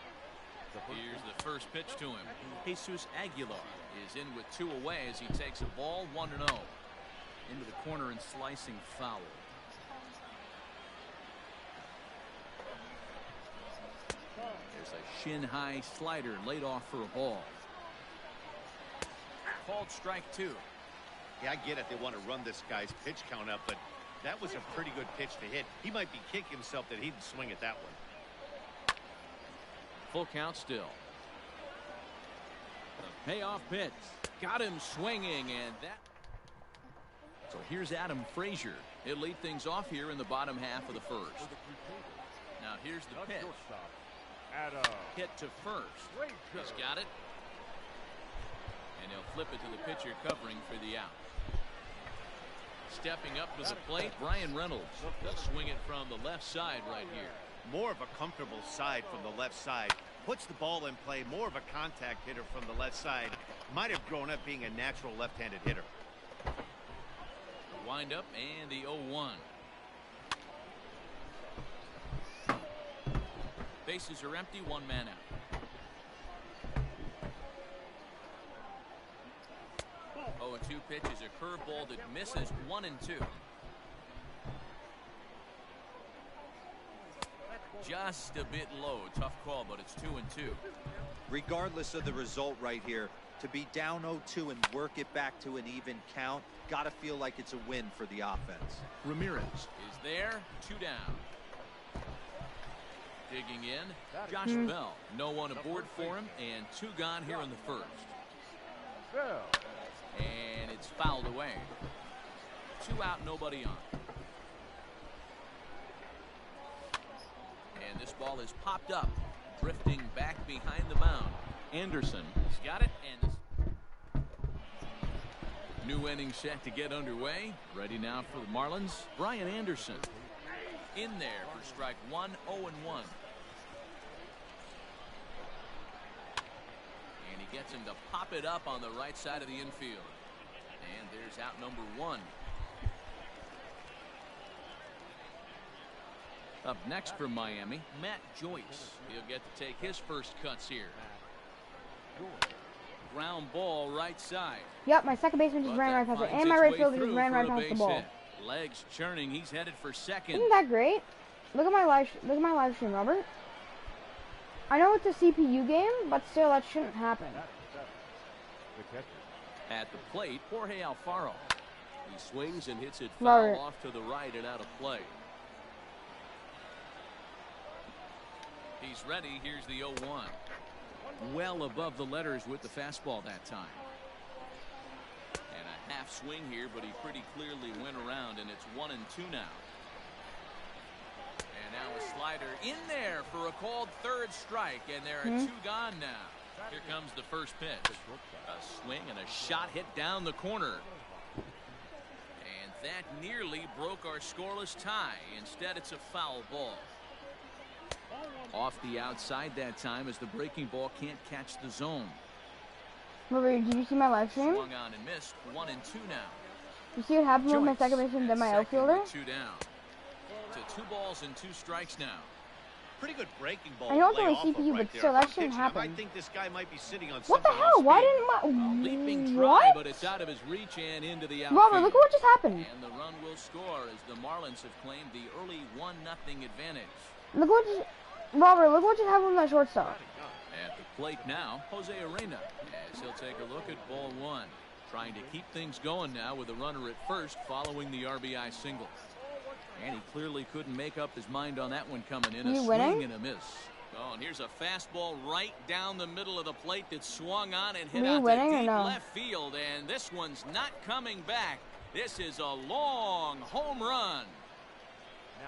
[SPEAKER 4] Here's the first pitch to him. Jesus Aguilar is in with two away as he takes a ball 1-0 into the corner and slicing foul. There's a shin-high slider laid off for a ball. Called strike two.
[SPEAKER 5] Yeah, I get it. They want to run this guy's pitch count up, but that was a pretty good pitch to hit. He might be kicking himself that he didn't swing at that one.
[SPEAKER 4] Full count still. The payoff pitch. Got him swinging, and that. So here's Adam Frazier. He'll lead things off here in the bottom half of the first. Now here's the pitch. Hit to first. He's got it. And he'll flip it to the pitcher covering for the out. Stepping up to the plate, Brian Reynolds. He'll swing it from the left side right here.
[SPEAKER 5] More of a comfortable side from the left side. Puts the ball in play. More of a contact hitter from the left side. Might have grown up being a natural left-handed hitter.
[SPEAKER 4] The windup and the 0-1. Bases are empty, one man out. 0-2 pitch is a curveball that misses, 1-2. Just a bit low. Tough call, but it's 2-2.
[SPEAKER 7] Regardless of the result right here, to be down 0-2 and work it back to an even count, gotta feel like it's a win for the offense.
[SPEAKER 4] Ramirez is there, 2 down. Digging in, Josh Bell. No one aboard for him, and 2 gone here in the first. And it's fouled away. 2 out, nobody on. And this ball is popped up, drifting back behind the mound. Anderson has got it, and new inning set to get underway. Ready now for the Marlins. Brian Anderson in there for strike 1, 0-1. And he gets him to pop it up on the right side of the infield. And there's out number 1. Up next for Miami, Matt Joyce. He'll get to take his first cuts here. Ground ball right side.
[SPEAKER 1] Yep, my second baseman just ran right past it, and my right fielder just ran right past the ball.
[SPEAKER 4] Legs churning, he's headed for second.
[SPEAKER 1] Isn't that great? Look at my live stream, Robert. I know it's a CPU game, but still, that shouldn't happen.
[SPEAKER 4] At the plate, Jorge Alfaro. He swings and hits it foul off to the right and out of play. He's ready. Here's the 0-1. Well above the letters with the fastball that time. And a half swing here, but he pretty clearly went around, and it's 1-2 now. And now a slider in there for a called third strike, and there are 2 gone now. Here comes the first pitch. A swing and a shot hit down the corner. And that nearly broke our scoreless tie. Instead, it's a foul ball. Off the outside that time as the breaking ball can't catch the zone.
[SPEAKER 1] Robert, did you see my live stream?
[SPEAKER 4] Swung on and missed. 1-2 now.
[SPEAKER 1] You see what happened with my second baseman and my outfielder?
[SPEAKER 4] 2 down. To 2 balls and 2 strikes now.
[SPEAKER 5] Pretty good breaking ball.
[SPEAKER 1] I know it's only CPU, but still, that shouldn't happen.
[SPEAKER 5] I think this guy might be sitting on
[SPEAKER 1] what the hell? Why didn't my
[SPEAKER 4] leaping try, but it's out of his reach and into the outfield.
[SPEAKER 1] Robert, look at what just happened.
[SPEAKER 4] And the run will score as the Marlins have claimed the early 1-0 advantage.
[SPEAKER 1] Look what just, Robert, look what just happened with my shortstop.
[SPEAKER 4] At the plate now, Jose Arena, as he'll take a look at ball 1. Trying to keep things going now with a runner at first following the RBI single. And he clearly couldn't make up his mind on that one coming in. A swing and a miss. Oh, and here's a fastball right down the middle of the plate that swung on and hit out to deep left field. And this one's not coming back. This is a long home run.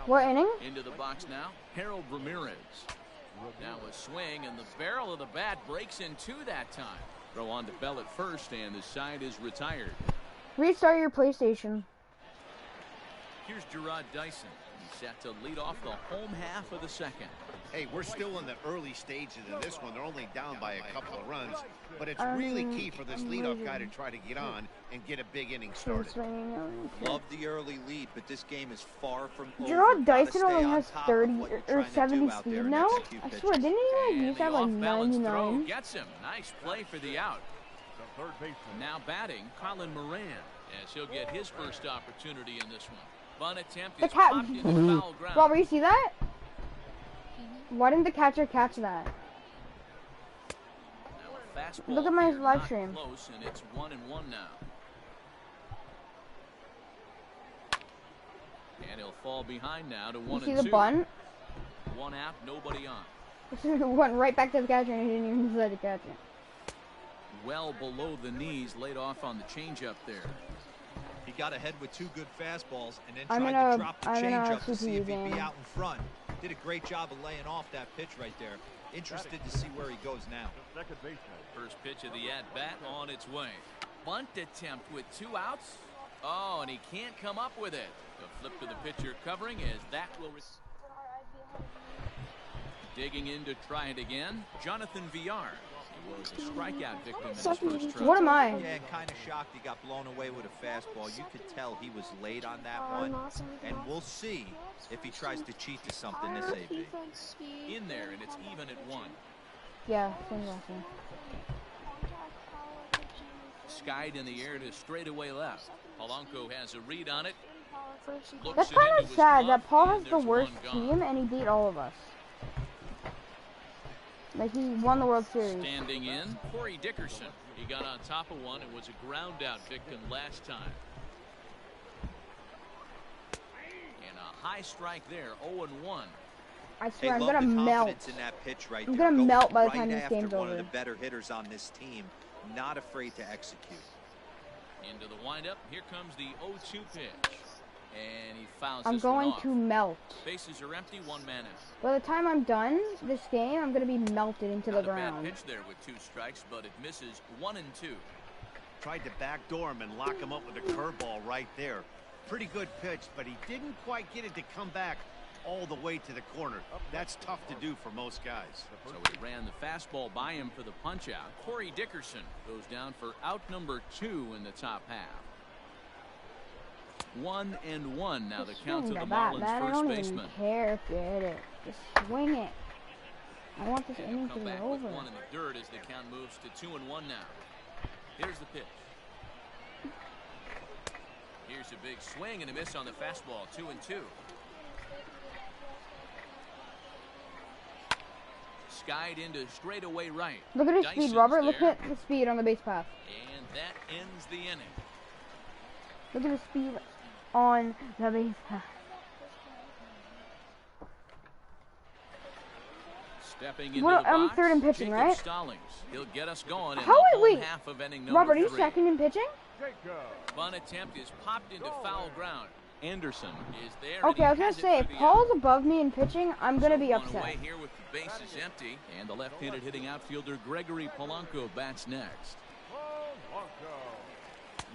[SPEAKER 1] What inning?
[SPEAKER 4] Into the box now, Harold Ramirez. Now a swing, and the barrel of the bat breaks in 2 that time. Throw on to Bell at first, and the side is retired.
[SPEAKER 1] Restart your PlayStation.
[SPEAKER 4] Here's Gerard Dyson. He's set to lead off the home half of the second.
[SPEAKER 5] Hey, we're still in the early stages of this one. They're only down by a couple of runs, but it's really key for this leadoff guy to try to get on and get a big inning started.
[SPEAKER 7] Love the early lead, but this game is far from over.
[SPEAKER 1] Gerard Dyson only has 30 or 70 speed now. I swear, didn't he used to have like 99?
[SPEAKER 4] Gets him. Nice play for the out. Now batting, Colin Moran, as he'll get his first opportunity in this one. Bunt attempt is popped into foul ground.
[SPEAKER 1] Robert, you see that? Why didn't the catcher catch that? Look at my live stream.
[SPEAKER 4] Close, and it's 1-1 now. And he'll fall behind now to 1-2.
[SPEAKER 1] You see the bunt?
[SPEAKER 4] 1 out, nobody on.
[SPEAKER 1] Went right back to the catcher and he didn't even decide to catch it.
[SPEAKER 4] Well below the knees, laid off on the changeup there.
[SPEAKER 7] He got ahead with 2 good fastballs and then tried to drop the changeup to see if he'd be out in front. Did a great job of laying off that pitch right there. Interested to see where he goes now.
[SPEAKER 4] First pitch of the at-bat on its way. Bunt attempt with 2 outs. Oh, and he can't come up with it. The flip to the pitcher covering as that will... Digging in to try it again, Jonathan Villar. Was a strikeout victim in his first try.
[SPEAKER 1] What am I?
[SPEAKER 7] Yeah, kind of shocked he got blown away with a fastball. You could tell he was late on that one. And we'll see if he tries to cheat to something this AB.
[SPEAKER 4] In there, and it's even at 1.
[SPEAKER 1] Yeah, same last one.
[SPEAKER 4] Skied in the air to straightaway left. Polanco has a read on it.
[SPEAKER 1] That's kind of sad that Paul has the worst team and he beat all of us. Like, he won the World Series.
[SPEAKER 4] Standing in, Corey Dickerson. He got on top of one and was a ground-out victim last time. And a high strike there, 0-1.
[SPEAKER 1] I swear, I'm gonna melt.
[SPEAKER 7] In that pitch right
[SPEAKER 1] I'm gonna melt by the time this
[SPEAKER 7] after
[SPEAKER 1] game's
[SPEAKER 7] one
[SPEAKER 1] over.
[SPEAKER 7] of the better hitters on this team, not afraid to execute.
[SPEAKER 4] Into the windup, here comes the 0-2 pitch. And he fouls
[SPEAKER 1] I'm
[SPEAKER 4] this one
[SPEAKER 1] going
[SPEAKER 4] off.
[SPEAKER 1] to melt.
[SPEAKER 4] Bases are empty, 1 man out.
[SPEAKER 1] By the time I'm done this game, I'm gonna be melted into the ground.
[SPEAKER 4] Not a bad pitch there with 2 strikes, but it misses 1 and 2.
[SPEAKER 5] Tried to backdoor him and lock him up with a curveball right there. Pretty good pitch, but he didn't quite get it to come back all the way to the corner. That's tough to do for most guys.
[SPEAKER 4] So he ran the fastball by him for the punch-out. Corey Dickerson goes down for out number 2 in the top half. 1-1 now the count to the Marlins first baseman.
[SPEAKER 1] I don't even care if you hit it. Just swing it. I want this inning to be over.
[SPEAKER 4] With 1 in the dirt as the count moves to 2-1 now. Here's the pitch. Here's a big swing and a miss on the fastball. 2-2. Skied into straightaway right.
[SPEAKER 1] Look at his speed, Robert. Look at the speed on the base path.
[SPEAKER 4] And that ends the inning.
[SPEAKER 1] Look at the speed on the base path.
[SPEAKER 4] Stepping into the box,
[SPEAKER 1] I'm third in pitching, right?
[SPEAKER 4] Stallings. He'll get us going in
[SPEAKER 1] wait.
[SPEAKER 4] half of inning number
[SPEAKER 1] Robert, are you
[SPEAKER 4] 3.
[SPEAKER 1] second in pitching?
[SPEAKER 4] Bunt attempt is popped into foul ground. Anderson is there.
[SPEAKER 1] Okay, I was gonna say, if Paul's above me in pitching, I'm gonna be upset.
[SPEAKER 4] Away here with the bases empty, and the left-handed hitting outfielder Gregory Polanco bats next.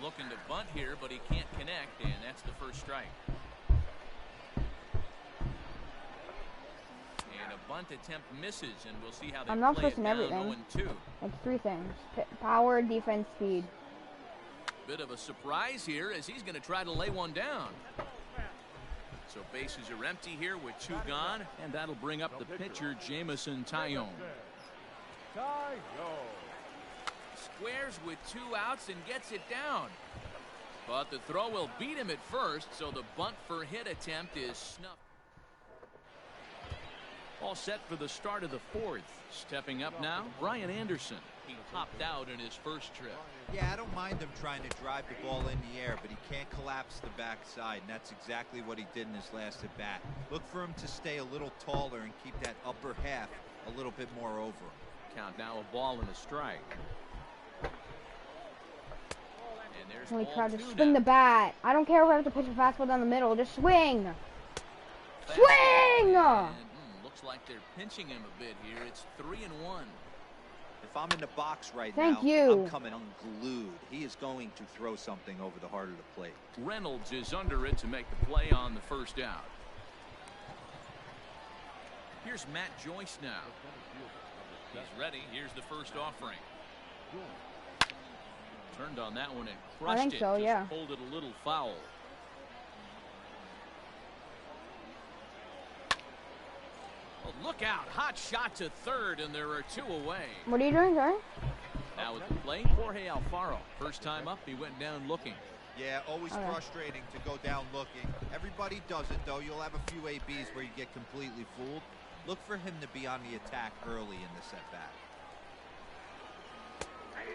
[SPEAKER 4] Looking to bunt here, but he can't connect, and that's the first strike. And a bunt attempt misses, and we'll see how they
[SPEAKER 1] I'm not
[SPEAKER 4] play it
[SPEAKER 1] pushing
[SPEAKER 4] down.
[SPEAKER 1] everything.
[SPEAKER 4] 0-2.
[SPEAKER 1] It's 3 things: power, defense, speed.
[SPEAKER 4] Bit of a surprise here as he's going to try to lay one down. So bases are empty here with 2 gone, and that'll bring up the pitcher, Jamison Tyone. Squares with 2 outs and gets it down. But the throw will beat him at first, so the bunt for hit attempt is snuffed. All set for the start of the 4th. Stepping up now, Brian Anderson. He popped out in his first trip.
[SPEAKER 7] Yeah, I don't mind him trying to drive the ball in the air, but he can't collapse the backside, and that's exactly what he did in his last at bat. Look for him to stay a little taller and keep that upper half a little bit more over him.
[SPEAKER 4] Count now a ball and a strike. And there's
[SPEAKER 1] Holy
[SPEAKER 4] ball
[SPEAKER 1] crap,
[SPEAKER 4] 2
[SPEAKER 1] just swing
[SPEAKER 4] now.
[SPEAKER 1] the bat. I don't care if I have to pitch a fastball down the middle. Just swing. Swing!
[SPEAKER 4] And, looks like they're pinching him a bit here. It's 3-1.
[SPEAKER 7] If I'm in the box right
[SPEAKER 1] Thank
[SPEAKER 7] now,
[SPEAKER 1] you.
[SPEAKER 7] I'm coming unglued. He is going to throw something over the heart of the plate.
[SPEAKER 4] Reynolds is under it to make the play on the first out. Here's Matt Joyce now. He's ready. Here's the first offering. Turned on that one and crushed
[SPEAKER 1] I think
[SPEAKER 4] it.
[SPEAKER 1] so,
[SPEAKER 4] Just
[SPEAKER 1] yeah.
[SPEAKER 4] pulled it a little foul. Oh, look out. Hot shot to third, and there are 2 away.
[SPEAKER 1] What are you doing, sorry?
[SPEAKER 4] Now with the plate, Jorge Alfaro. First time up, he went down looking.
[SPEAKER 7] Yeah, always frustrating to go down looking. Everybody does it, though. You'll have a few ABs where you get completely fooled. Look for him to be on the attack early in the setback.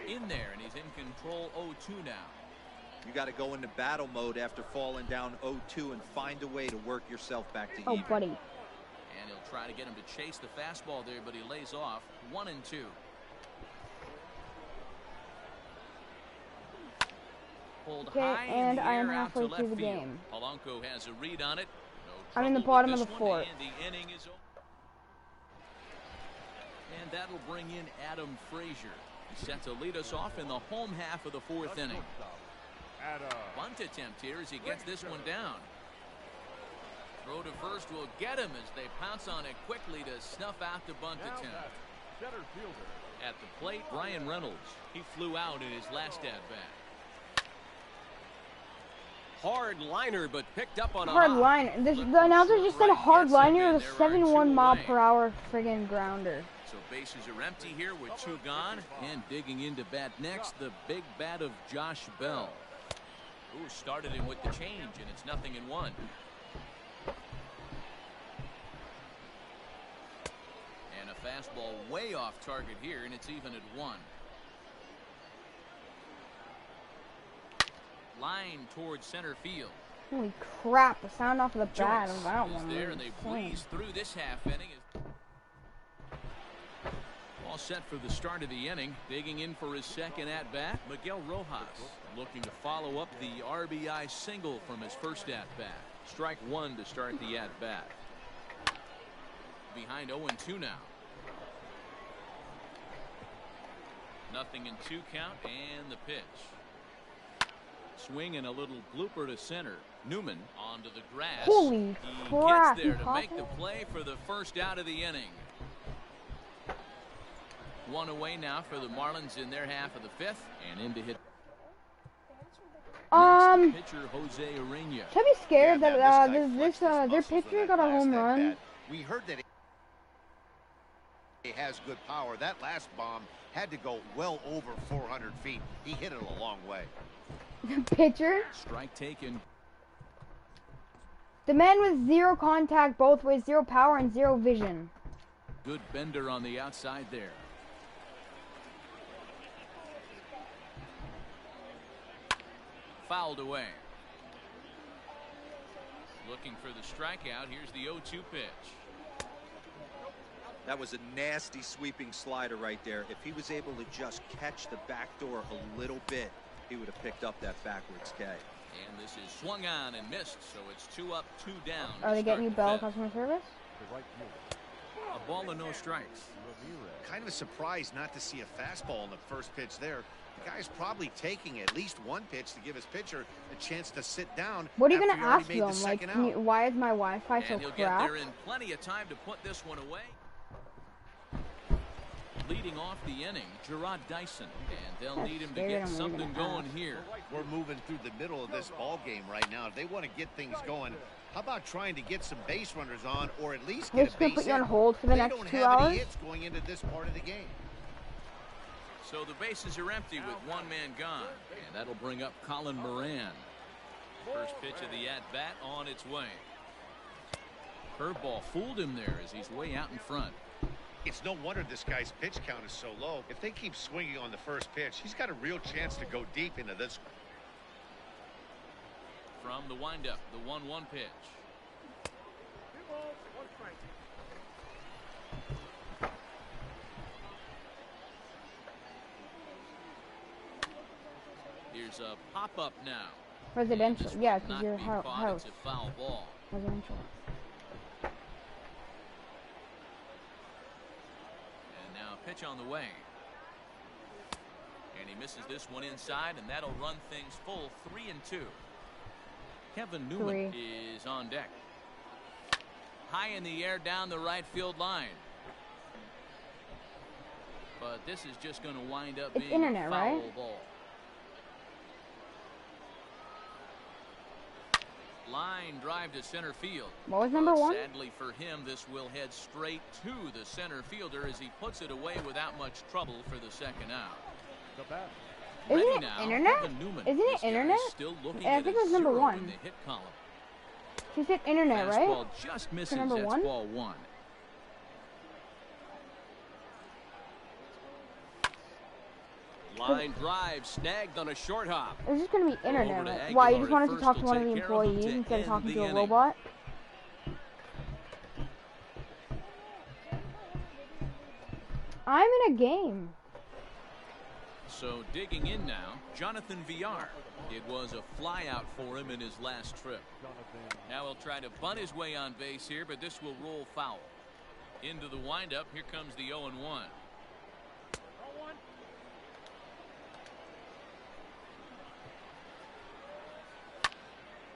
[SPEAKER 4] In there, and he's in control 0-2 now.
[SPEAKER 7] You got to go into battle mode after falling down 0-2 and find a way to work yourself back to
[SPEAKER 1] Oh,
[SPEAKER 7] even.
[SPEAKER 1] buddy.
[SPEAKER 4] And he'll try to get him to chase the fastball there, but he lays off. 1-2. Pulled high
[SPEAKER 1] and
[SPEAKER 4] in the
[SPEAKER 1] I
[SPEAKER 4] air
[SPEAKER 1] am
[SPEAKER 4] out to
[SPEAKER 1] halfway
[SPEAKER 4] left
[SPEAKER 1] through the
[SPEAKER 4] field.
[SPEAKER 1] game.
[SPEAKER 4] Polanco has a read on it.
[SPEAKER 1] I'm in the
[SPEAKER 4] trouble
[SPEAKER 1] bottom
[SPEAKER 4] with
[SPEAKER 1] of the
[SPEAKER 4] this one,
[SPEAKER 1] 4th.
[SPEAKER 4] and the inning is over. And that'll bring in Adam Frazier. He's set to lead us off in the home half of the 4th inning. Bunt attempt here as he gets this one down. Throw to first will get him as they pounce on it quickly to snuff out the bunt attempt. At the plate, Brian Reynolds. He flew out in his last at-bat.
[SPEAKER 8] Hard liner, but picked up on a
[SPEAKER 1] hard liner. The announcer just said a hard liner with a 71 mile per hour friggin' grounder.
[SPEAKER 4] So bases are empty here with 2 gone. And digging into bat next, the big bat of Josh Bell. Who started him with the change, and it's 0-1. And a fastball way off target here, and it's even at 1. Line towards center field.
[SPEAKER 1] Holy crap, the sound off of the bat of that one.
[SPEAKER 4] There, and they breeze through this half inning. All set for the start of the inning. Digging in for his second at-bat, Miguel Rojas, looking to follow up the RBI single from his first at-bat. Strike 1 to start the at-bat. Behind 0-2 now. 0-2 count, and the pitch. Swing and a little blooper to center. Newman onto the grass.
[SPEAKER 1] Holy crap,
[SPEAKER 4] he gets there to make the play for the first out of the inning. 1 away now for the Marlins in their half of the 5th, and in to hit. Pitcher Jose Urena.
[SPEAKER 1] Should I be scared that their pitcher got a home run?
[SPEAKER 5] We heard that he has good power. That last bomb had to go well over 400 feet. He hit it a long way.
[SPEAKER 1] The pitcher?
[SPEAKER 4] Strike taken.
[SPEAKER 1] The man with 0 contact both ways, 0 power and 0 vision.
[SPEAKER 4] Good bender on the outside there. Fouled away. Looking for the strikeout. Here's the 0-2 pitch.
[SPEAKER 7] That was a nasty sweeping slider right there. If he was able to just catch the back door a little bit, he would have picked up that backwards K.
[SPEAKER 4] And this is swung on and missed, so it's 2 up, 2 down.
[SPEAKER 1] Are they getting you Bell customer service?
[SPEAKER 4] A ball and no strikes.
[SPEAKER 5] Kind of a surprise not to see a fastball in the first pitch there. The guy's probably taking at least 1 pitch to give his pitcher a chance to sit down.
[SPEAKER 1] What are you going to ask them? Like, why is my Wi-Fi so
[SPEAKER 4] crap?
[SPEAKER 1] Get
[SPEAKER 4] there in plenty of time to put this one away. Leading off the inning, Gerard Dyson, and they'll need him to get something going here.
[SPEAKER 5] We're moving through the middle of this ball game right now. If they want to get things going, how about trying to get some base runners on, or at least get a base hit?
[SPEAKER 1] Put you on hold for the next 2 hours. They don't have any
[SPEAKER 5] hits going into this part of the game.
[SPEAKER 4] So the bases are empty with 1 man gone, and that'll bring up Colin Moran. First pitch of the at-bat on its way. Curveball fooled him there as he's way out in front.
[SPEAKER 5] It's no wonder this guy's pitch count is so low. If they keep swinging on the first pitch, he's got a real chance to go deep into this
[SPEAKER 4] one. From the windup, the 1-1 pitch. Here's a pop-up now.
[SPEAKER 1] Residential, yeah, because your house.
[SPEAKER 4] It's a foul ball.
[SPEAKER 1] Residential.
[SPEAKER 4] Pitch on the way, and he misses this one inside, and that'll run things full 3-2. Kevin Newman is on deck. High in the air down the right field line, but this is just going to wind up being a foul ball. Line drive to center field.
[SPEAKER 1] What was number 1?
[SPEAKER 4] Sadly for him, this will head straight to the center fielder as he puts it away without much trouble for the second out.
[SPEAKER 1] Isn't it internet? Isn't it internet? I think it was number 1.
[SPEAKER 4] The hit column.
[SPEAKER 1] She said internet, right?
[SPEAKER 4] Fastball just misses.
[SPEAKER 1] Number
[SPEAKER 4] That's
[SPEAKER 1] 1?
[SPEAKER 4] Ball 1. Line drive snagged on a short hop.
[SPEAKER 1] It's just going to be internet, right? Why, you just wanted to talk to one of the employees instead of talking to a robot? I'm in a game.
[SPEAKER 4] So digging in now, Jonathan Villar. It was a flyout for him in his last trip. Now he'll try to bunt his way on base here, but this will roll foul. Into the windup, here comes the 0-1.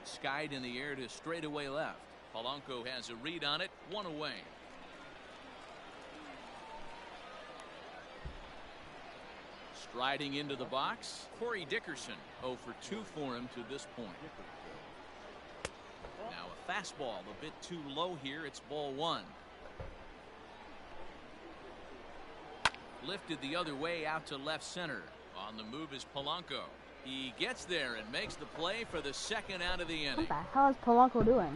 [SPEAKER 4] Skied in the air to straightaway left. Polanco has a read on it, 1 away. Riding into the box, Corey Dickerson. 0 for 2 for him to this point. Now a fastball a bit too low here. It's ball 1. Lifted the other way out to left center. On the move is Polanco. He gets there and makes the play for the second out of the inning.
[SPEAKER 1] What the hell is Polanco doing?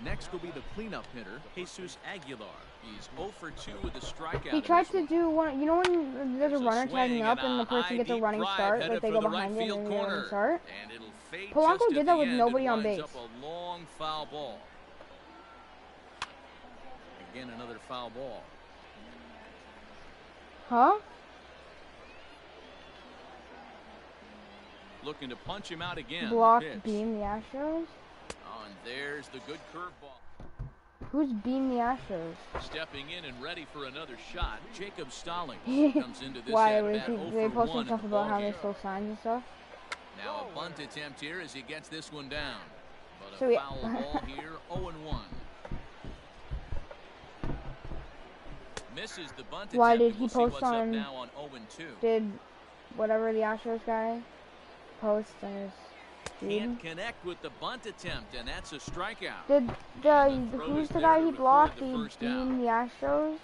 [SPEAKER 4] Next will be the cleanup hitter, Jesus Aguilar. He's 0 for 2 with a strikeout.
[SPEAKER 1] He tried to do one. You know when there's a runner tagging up and the person gets a running start, like they go behind him and they run start. Polanco did that with nobody on base.
[SPEAKER 4] Up a long foul ball. Again, another foul ball.
[SPEAKER 1] Huh?
[SPEAKER 4] Looking to punch him out again.
[SPEAKER 1] Block beam the Astros.
[SPEAKER 4] Oh, and there's the good curveball.
[SPEAKER 1] Who's beam the Astros?
[SPEAKER 4] Stepping in and ready for another shot, Jacob Stallings comes into this
[SPEAKER 1] Why?
[SPEAKER 4] at-bat 0
[SPEAKER 1] They
[SPEAKER 4] for
[SPEAKER 1] posting
[SPEAKER 4] 1
[SPEAKER 1] stuff about how they stole signs and stuff?
[SPEAKER 4] Now a bunt attempt here as he gets this one down. But
[SPEAKER 1] So
[SPEAKER 4] a foul ball here, 0-1. Misses the bunt
[SPEAKER 1] Why
[SPEAKER 4] attempt.
[SPEAKER 1] did he
[SPEAKER 4] We'll
[SPEAKER 1] post on?
[SPEAKER 4] now on 0-2.
[SPEAKER 1] Did whatever the Astros guy post on his feed?
[SPEAKER 4] Can't connect with the bunt attempt, and that's a strikeout.
[SPEAKER 1] Did who's the guy he blocked? He beam the Astros?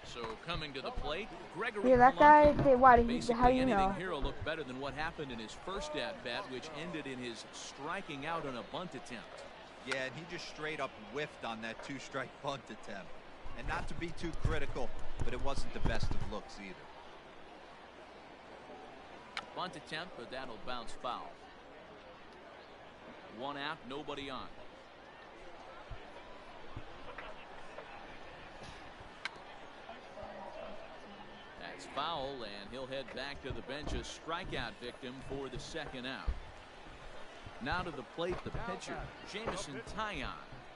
[SPEAKER 4] So coming to the plate, Gregory.
[SPEAKER 1] Yeah, that guy. Why did he?
[SPEAKER 4] Basically,
[SPEAKER 1] How do you
[SPEAKER 4] anything
[SPEAKER 1] know?
[SPEAKER 4] here will look better than what happened in his first at-bat, which ended in his striking out on a bunt attempt.
[SPEAKER 7] Yeah, and he just straight up whiffed on that 2-strike bunt attempt. And not to be too critical, but it wasn't the best of looks either.
[SPEAKER 4] Bunt attempt, but that'll bounce foul. 1 out, nobody on. That's foul, and he'll head back to the bench, a strikeout victim for the second out. Now to the plate, the pitcher, Jamison Taillon.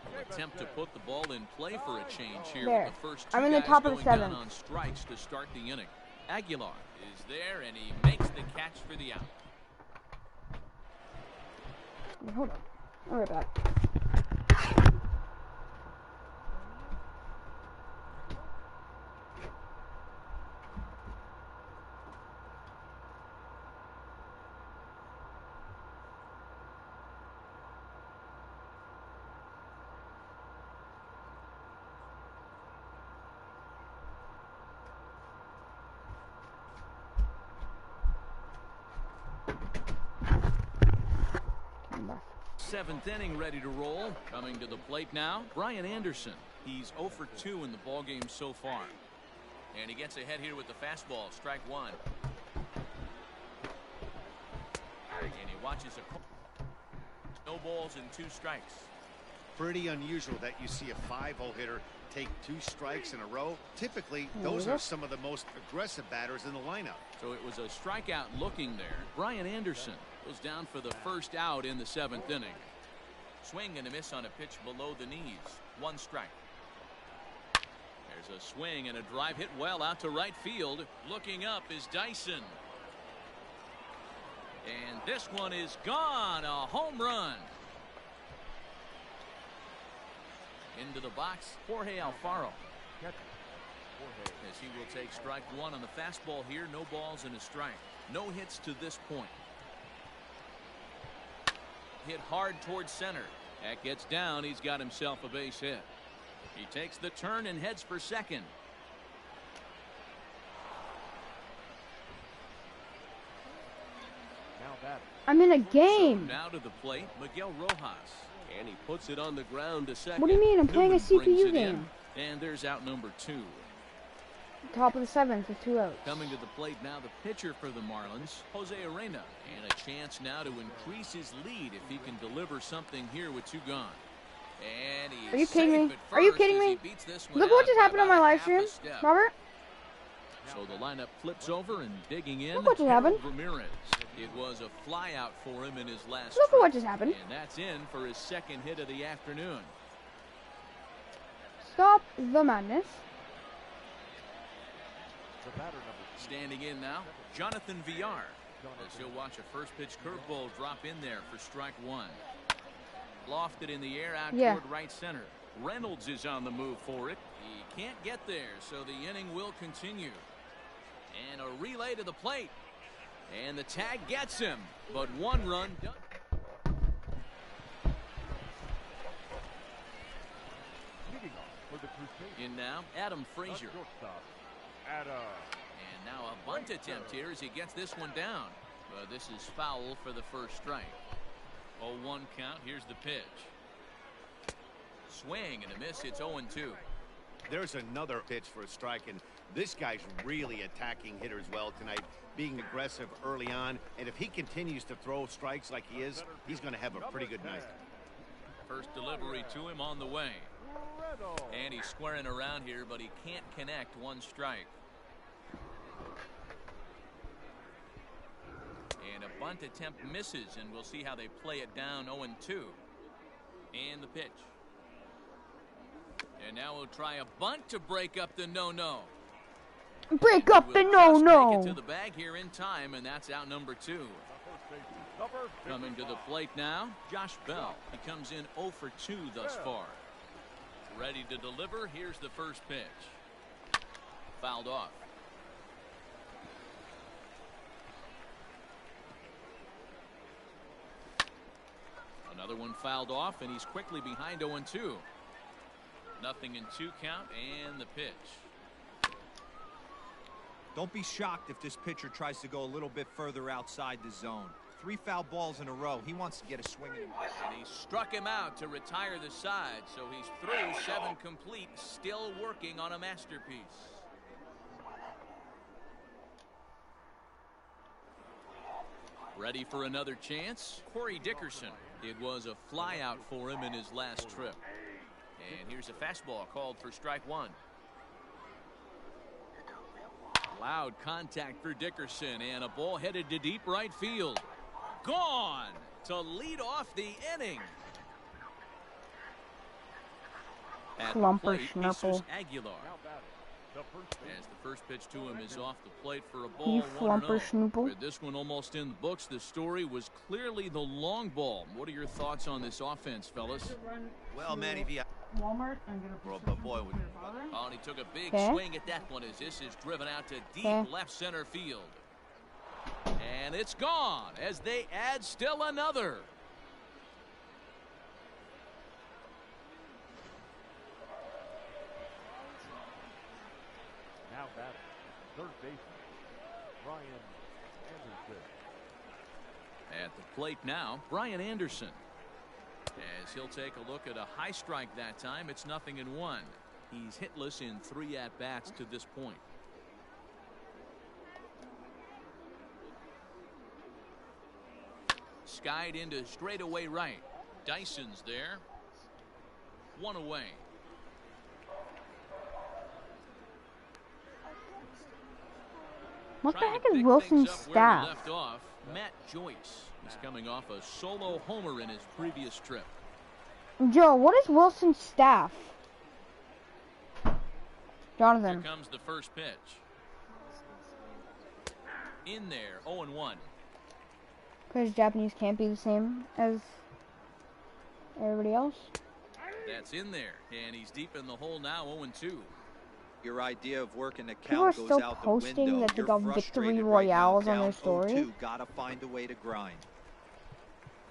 [SPEAKER 4] Will attempt to put the ball in play for a change here with the first 2
[SPEAKER 1] I'm in the
[SPEAKER 4] guys
[SPEAKER 1] top of the
[SPEAKER 4] going down
[SPEAKER 1] 7th.
[SPEAKER 4] on strikes to start the inning. Aguilar is there, and he makes the catch for the out.
[SPEAKER 1] Hold on. I'll be right back.
[SPEAKER 4] Seventh inning ready to roll. Coming to the plate now, Brian Anderson. He's 0 for 2 in the ballgame so far. And he gets ahead here with the fastball, strike 1. And he watches no balls and 2 strikes.
[SPEAKER 5] Pretty unusual that you see a 5-0 hitter take 2 strikes in a row. Typically, those are some of the most aggressive batters in the lineup.
[SPEAKER 4] So it was a strikeout looking there. Brian Anderson goes down for the first out in the 7th inning. Swing and a miss on a pitch below the knees. 1 strike. There's a swing and a drive hit well out to right field. Looking up is Dyson. And this one is gone. A home run. Into the box, Jorge Alfaro. As he will take strike 1 on the fastball here. No balls and a strike. No hits to this point. Hit hard towards center. That gets down. He's got himself a base hit. He takes the turn and heads for second.
[SPEAKER 1] I'm in a game.
[SPEAKER 4] So now to the plate, Miguel Rojas. And he puts it on the ground to second.
[SPEAKER 1] What do you mean? I'm playing a
[SPEAKER 4] Newman brings
[SPEAKER 1] CPU
[SPEAKER 4] it
[SPEAKER 1] game.
[SPEAKER 4] in, and there's out number 2.
[SPEAKER 1] Top of the 7th with 2 outs.
[SPEAKER 4] Coming to the plate now, the pitcher for the Marlins, Jose Arena. And a chance now to increase his lead if he can deliver something here with 2 gone. And he
[SPEAKER 1] Are you kidding me? Are you kidding me?
[SPEAKER 4] Look
[SPEAKER 1] what just happened on my live stream, Robert.
[SPEAKER 4] So the lineup flips over and digging in.
[SPEAKER 1] Look what just happened.
[SPEAKER 4] Ramirez. It was a fly out for him in his last.
[SPEAKER 1] Look at what just happened.
[SPEAKER 4] And that's in for his 2nd hit of the afternoon.
[SPEAKER 1] Stop the madness.
[SPEAKER 4] Standing in now, Jonathan Villar. As he'll watch a first pitch curveball drop in there for strike 1. Lofted in the air out toward right center. Reynolds is on the move for it. He can't get there, so the inning will continue. And a relay to the plate. And the tag gets him, but 1 run done. In now, Adam Frazier. And now a bunt attempt here as he gets this one down. But this is foul for the first strike. 0-1 count. Here's the pitch. Swing and a miss. It's 0-2.
[SPEAKER 5] There's another pitch for a strike, and this guy's really attacking hitters well tonight, being aggressive early on. And if he continues to throw strikes like he is, he's going to have a pretty good night.
[SPEAKER 4] First delivery to him on the way. And he's squaring around here, but he can't connect. 1 strike. And a bunt attempt misses, and we'll see how they play it down. 0-2. And the pitch. And now we'll try a bunt to break up the no-no.
[SPEAKER 1] Break up the no-no.
[SPEAKER 4] Take it to the bag here in time, and that's out number 2. Coming to the plate now, Josh Bell. He comes in 0 for 2 thus far. Ready to deliver. Here's the first pitch. Fouled off. Another one fouled off, and he's quickly behind 0-2. Nothing in 2 count, and the pitch.
[SPEAKER 7] Don't be shocked if this pitcher tries to go a little bit further outside the zone. 3 foul balls in a row. He wants to get a swing in him.
[SPEAKER 4] And he struck him out to retire the side, so he's through 7 complete, still working on a masterpiece. Ready for another chance? Corey Dickerson. It was a flyout for him in his last trip. And here's a fastball called for strike 1. Loud contact for Dickerson, and a ball headed to deep right field. Gone to lead off the inning. At the plate, Jesus Aguilar. As the first pitch to him is off the plate for a ball. 1-0. With this one almost in the books, the story was clearly the long ball. What are your thoughts on this offense, fellas?
[SPEAKER 5] Well, Manny V.
[SPEAKER 1] Walmart and get a
[SPEAKER 5] boy,
[SPEAKER 4] oh, and he took a big swing at that one as this is driven out to deep left center field. And it's gone as they add still another.
[SPEAKER 6] Now batting, third baseman, Brian Anderson.
[SPEAKER 4] At the plate now, Brian Anderson. As he'll take a look at a high strike that time, it's 0-1. He's hitless in 3 at-bats to this point. Skied into straightaway right. Dyson's there. 1 away.
[SPEAKER 1] What the heck is Wilson's staff?
[SPEAKER 4] Left off, Matt Joyce. He's coming off a solo homer in his previous trip.
[SPEAKER 1] Joe, what is Wilson's staff? Jonathan.
[SPEAKER 4] Here comes the first pitch. In there, 0-1.
[SPEAKER 1] Because Japanese can't be the same as everybody else.
[SPEAKER 4] That's in there, and he's deep in the hole now, 0-2.
[SPEAKER 7] Your idea of working the
[SPEAKER 1] People are
[SPEAKER 7] count
[SPEAKER 1] still
[SPEAKER 7] goes out the
[SPEAKER 1] posting
[SPEAKER 7] window.
[SPEAKER 1] that they
[SPEAKER 7] You're
[SPEAKER 1] got
[SPEAKER 7] frustrated
[SPEAKER 1] victory
[SPEAKER 7] right now.
[SPEAKER 1] royales on their
[SPEAKER 7] Down
[SPEAKER 1] story.
[SPEAKER 7] 0-2. Gotta find a way to grind.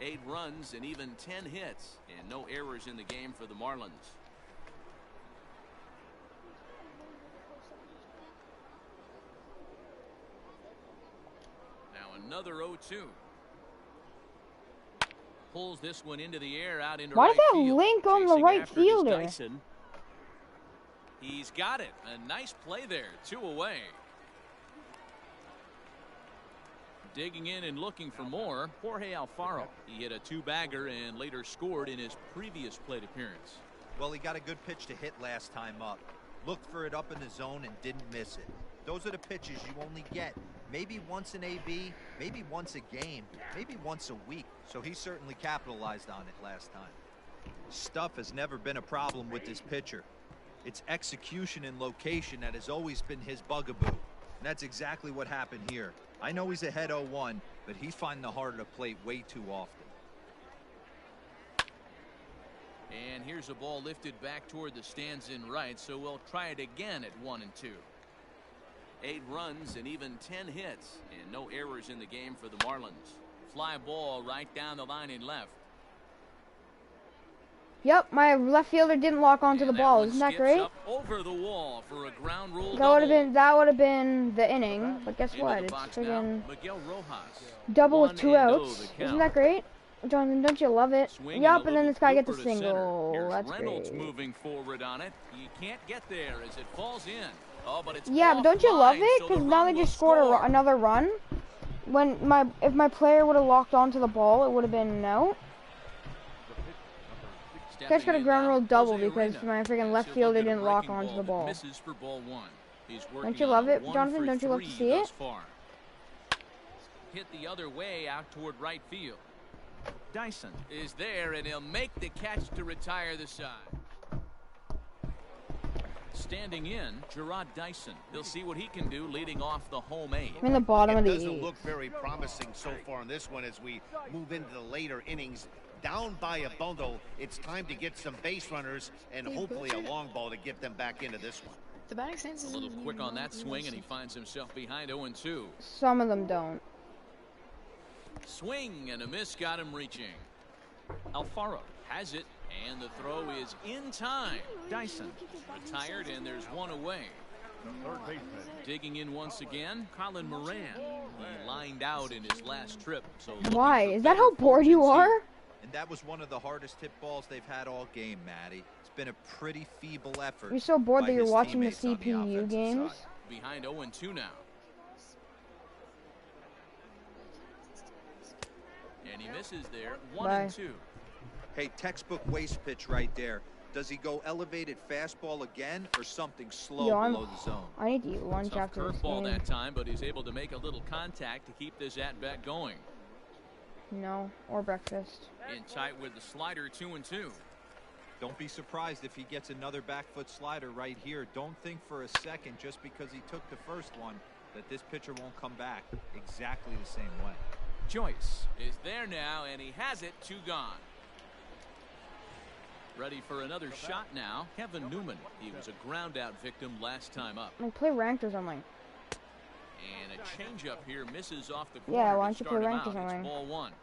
[SPEAKER 4] 8 runs and even 10 hits, and no errors in the game for the Marlins. Now another 0-2. Pulls this one into the air out into
[SPEAKER 1] Why
[SPEAKER 4] right
[SPEAKER 1] is that
[SPEAKER 4] field.
[SPEAKER 1] Link on the
[SPEAKER 4] Chasing
[SPEAKER 1] right
[SPEAKER 4] after it is
[SPEAKER 1] fielder?
[SPEAKER 4] Dyson. He's got it. A nice play there. 2 away. Digging in and looking for more, Jorge Alfaro. He hit a 2-bagger and later scored in his previous plate appearance.
[SPEAKER 7] Well, he got a good pitch to hit last time up. Looked for it up in the zone and didn't miss it. Those are the pitches you only get maybe once an AB, maybe once a game, maybe once a week. So he certainly capitalized on it last time. Stuff has never been a problem with this pitcher. It's execution and location that has always been his bugaboo. And that's exactly what happened here. I know he's ahead 0-1, but he's finding the heart of the plate way too often.
[SPEAKER 4] And here's a ball lifted back toward the stands in right, so we'll try it again at 1-2. 8 runs and even 10 hits, and no errors in the game for the Marlins. Fly ball right down the line in left.
[SPEAKER 1] Yep, my left fielder didn't lock onto the ball. Isn't that great?
[SPEAKER 4] Over the wall for a ground rule
[SPEAKER 1] that would have been the inning. But guess what? It's friggin' double with 2 outs. Isn't that great? Jonathan, don't you love it? Yup, and then this guy gets a single. That's great.
[SPEAKER 4] Moving forward on it. You can't get there as it falls in. Oh, but it's
[SPEAKER 1] yeah, but don't you love it? Because now they just scored another run. If my player would have locked onto the ball, it would have been an out. Catch got a ground rule double because my freaking left fielder didn't lock onto the ball. Don't you love it, Jonathan? Don't you love to see it?
[SPEAKER 4] Hit the other way out toward right field. Dyson is there, and he'll make the catch to retire the side. Standing in, Gerard Dyson. He'll see what he can do leading off the home 8.
[SPEAKER 1] I'm in the bottom of the 8th.
[SPEAKER 5] It doesn't look very promising so far in this one as we move into the later innings. Down by a bundle, it's time to get some base runners and hopefully a long ball to get them back into this one.
[SPEAKER 3] The batting stance is
[SPEAKER 4] a little quick on that swing, and he finds himself behind 0-2.
[SPEAKER 1] Some of them don't.
[SPEAKER 4] Swing and a miss got him reaching. Alfaro has it, and the throw is in time. Dyson retired, and there's one away. Digging in once again, Colin Moran. He lined out in his last trip. So
[SPEAKER 1] why? Is that how bored you are?
[SPEAKER 7] And that was one of the hardest hit balls they've had all game, Matty. It's been a pretty feeble effort.
[SPEAKER 1] You're so bored that you're watching the CPU games.
[SPEAKER 4] Behind 0-2 now. And he misses there. 1-2.
[SPEAKER 7] Hey, textbook waste pitch right there. Does he go elevated fastball again or something slow below the zone?
[SPEAKER 1] I need to eat lunch after this game.
[SPEAKER 4] Curveball that time, but he's able to make a little contact to keep this at-bat going.
[SPEAKER 1] No, or breakfast.
[SPEAKER 4] In tight with the slider, 2-2.
[SPEAKER 7] Don't be surprised if he gets another back foot slider right here. Don't think for a second, just because he took the first one, that this pitcher won't come back exactly the same way.
[SPEAKER 4] Joyce is there now, and he has it. 2 gone. Ready for another shot now. Kevin Newman. He was a ground out victim last time up.
[SPEAKER 1] I play ranked or something.
[SPEAKER 4] And a changeup here misses off the corner.
[SPEAKER 1] Yeah, why don't you play ranked or something?
[SPEAKER 4] It's ball 1.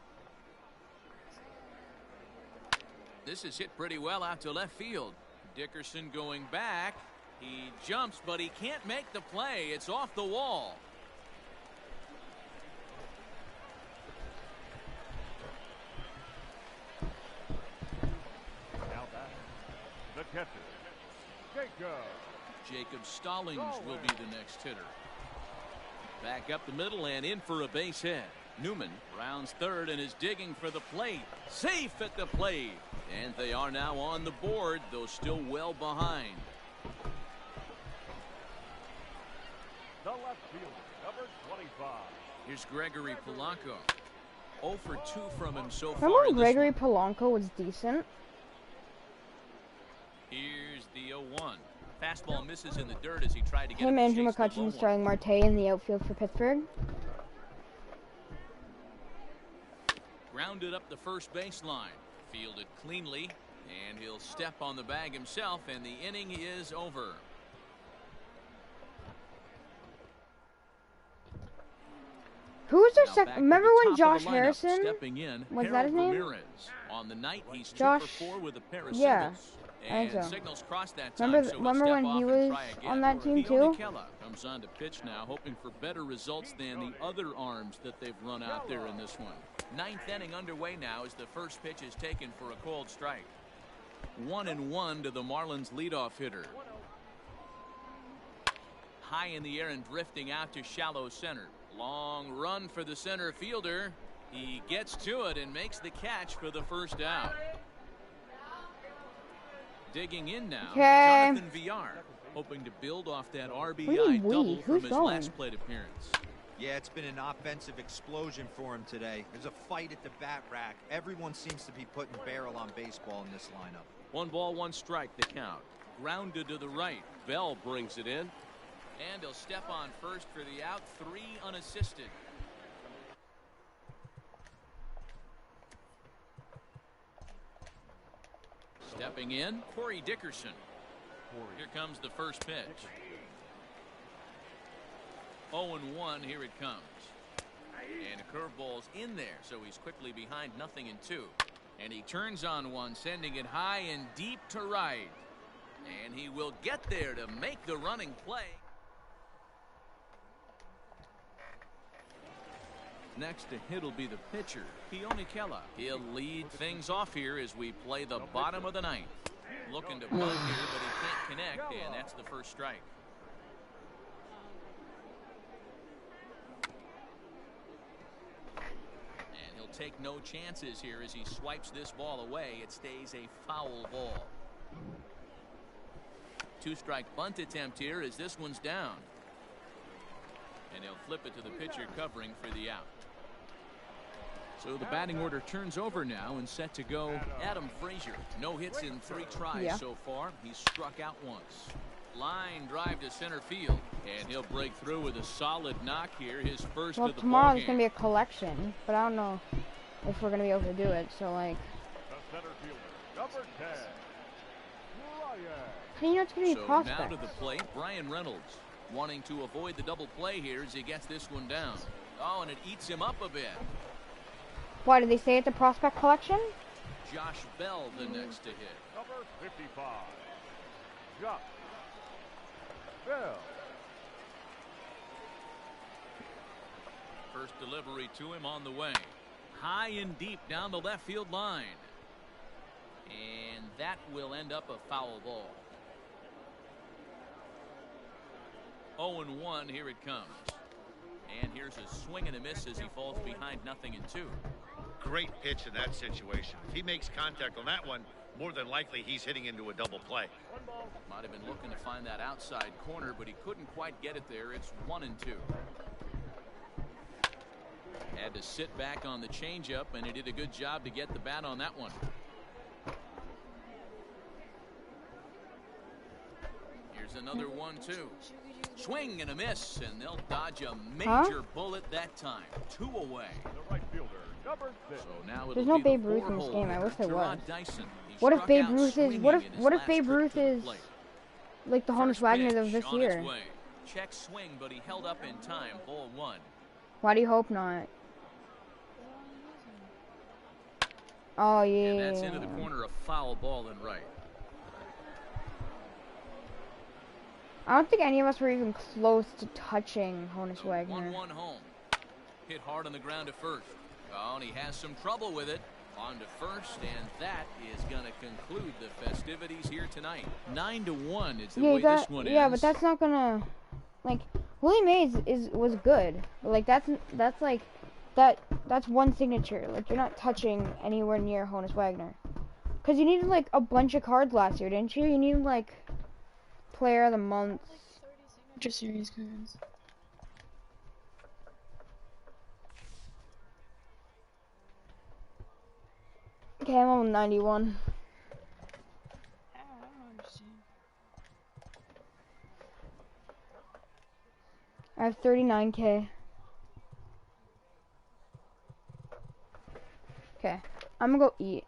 [SPEAKER 4] This is hit pretty well out to left field. Dickerson going back. He jumps, but he can't make the play. It's off the wall.
[SPEAKER 6] Now back, the catcher,
[SPEAKER 4] Jacob Stallings will be the next hitter. Back up the middle and in for a base hit. Newman rounds third and is digging for the plate. Safe at the plate. And they are now on the board, though still well behind.
[SPEAKER 6] the left fielder, number 25.
[SPEAKER 4] Here's Gregory Polanco. 0 for 2 from him so far.
[SPEAKER 1] Remember when Gregory Polanco was decent?
[SPEAKER 4] Here's the 0-1. Fastball misses in the dirt as he tried to get
[SPEAKER 1] him, Andrew McCutcheon, and Starling Marte in the outfield for Pittsburgh.
[SPEAKER 4] Grounded up the first baseline. Fielded cleanly, and he'll step on the bag himself, and the inning is over.
[SPEAKER 1] Who's their second? Remember when Josh Harrison? Was that his name?
[SPEAKER 4] Ramirez. On the night, he's
[SPEAKER 1] Josh.
[SPEAKER 4] 2 for 4 with a pair of
[SPEAKER 1] Yeah.
[SPEAKER 4] singles.
[SPEAKER 1] I think so.
[SPEAKER 4] Signals crossed that time,
[SPEAKER 1] Remember when he was on that team too?
[SPEAKER 4] Comes on to pitch now, hoping for better results than the other arms that they've run out there in this one. 9th inning underway now as the first pitch is taken for a called strike. 1-1 to the Marlins leadoff hitter. High in the air and drifting out to shallow center. Long run for the center fielder. He gets to it and makes the catch for the first out. Digging in now, Jonathan Villar, hoping to build off that RBI double from his last plate appearance.
[SPEAKER 7] Yeah, it's been an offensive explosion for him today. There's a fight at the bat rack. Everyone seems to be putting barrel on baseball in this lineup.
[SPEAKER 4] 1 ball, 1 strike, the count. Grounded to the right. Bell brings it in. And he'll step on first for the out. 3 unassisted. Stepping in, Corey Dickerson. Here comes the first pitch. 0-1, here it comes. And a curveball's in there, so he's quickly behind 0-2. And he turns on one, sending it high and deep to right. And he will get there to make the running play. Next to hit will be the pitcher, Keone Kela. He'll lead things off here as we play the bottom of the ninth. Looking to bunt here, but he can't connect, and that's the first strike. And he'll take no chances here as he swipes this ball away. It stays a foul ball. 2-strike bunt attempt here as this one's down. And he'll flip it to the pitcher covering for the out. So the batting order turns over now and set to go Adam Frazier. No hits in 3 tries so far. He's struck out once. Line drive to center field. And he'll break through with a solid knock here. His first of the ball game.
[SPEAKER 1] Tomorrow's going to be a collection. But I don't know if we're going to be able to do it. So, like...
[SPEAKER 6] The center fielder, number 10, Brian.
[SPEAKER 1] You know it's going to be prospects.
[SPEAKER 4] Now to the plate, Brian Reynolds. Wanting to avoid the double play here as he gets this one down. Oh, and it eats him up a bit.
[SPEAKER 1] Why, did they say it's a prospect collection?
[SPEAKER 4] Josh Bell the next to hit.
[SPEAKER 6] Number 55, Josh Bell.
[SPEAKER 4] First delivery to him on the way. High and deep down the left field line. And that will end up a foul ball. 0-1, here it comes. And here's a swing and a miss as he falls behind 0-2.
[SPEAKER 5] Great pitch in that situation. If he makes contact on that one, more than likely he's hitting into a double play.
[SPEAKER 4] Might have been looking to find that outside corner, but he couldn't quite get it there. It's 1-2. Had to sit back on the changeup, and he did a good job to get the bat on that one. Here's another 1-2. Swing and a miss, and they'll dodge a major bullet that time. 2 away.
[SPEAKER 6] The right fielder, number 6.
[SPEAKER 4] So now
[SPEAKER 1] there's no Babe Ruth in this game. I wish there was. What if Babe Ruth is? What if Babe Ruth is like the Honus Wagner of this year?
[SPEAKER 4] Check swing, but he held up in time. Ball 1.
[SPEAKER 1] Why do you hope not? Oh yeah.
[SPEAKER 4] And that's into the corner, a foul ball and right.
[SPEAKER 1] I don't think any of us were even close to touching Honus Wagner.
[SPEAKER 4] 1-1 home. Hit hard on the ground to first. Oh, and he has some trouble with it. On to first, and that is going to conclude the festivities here tonight. 9-1 is the way this one ends.
[SPEAKER 1] Yeah, but that's not gonna, like, Willie Mays was good. But, like, that's one signature. Like, you're not touching anywhere near Honus Wagner. Because you needed, like, a bunch of cards last year, didn't you? You needed, like, Player of the Month.
[SPEAKER 3] Just series cards.
[SPEAKER 1] Okay, I'm on 91.
[SPEAKER 3] I don't understand.
[SPEAKER 1] I have 39K. Okay, I'm gonna go eat.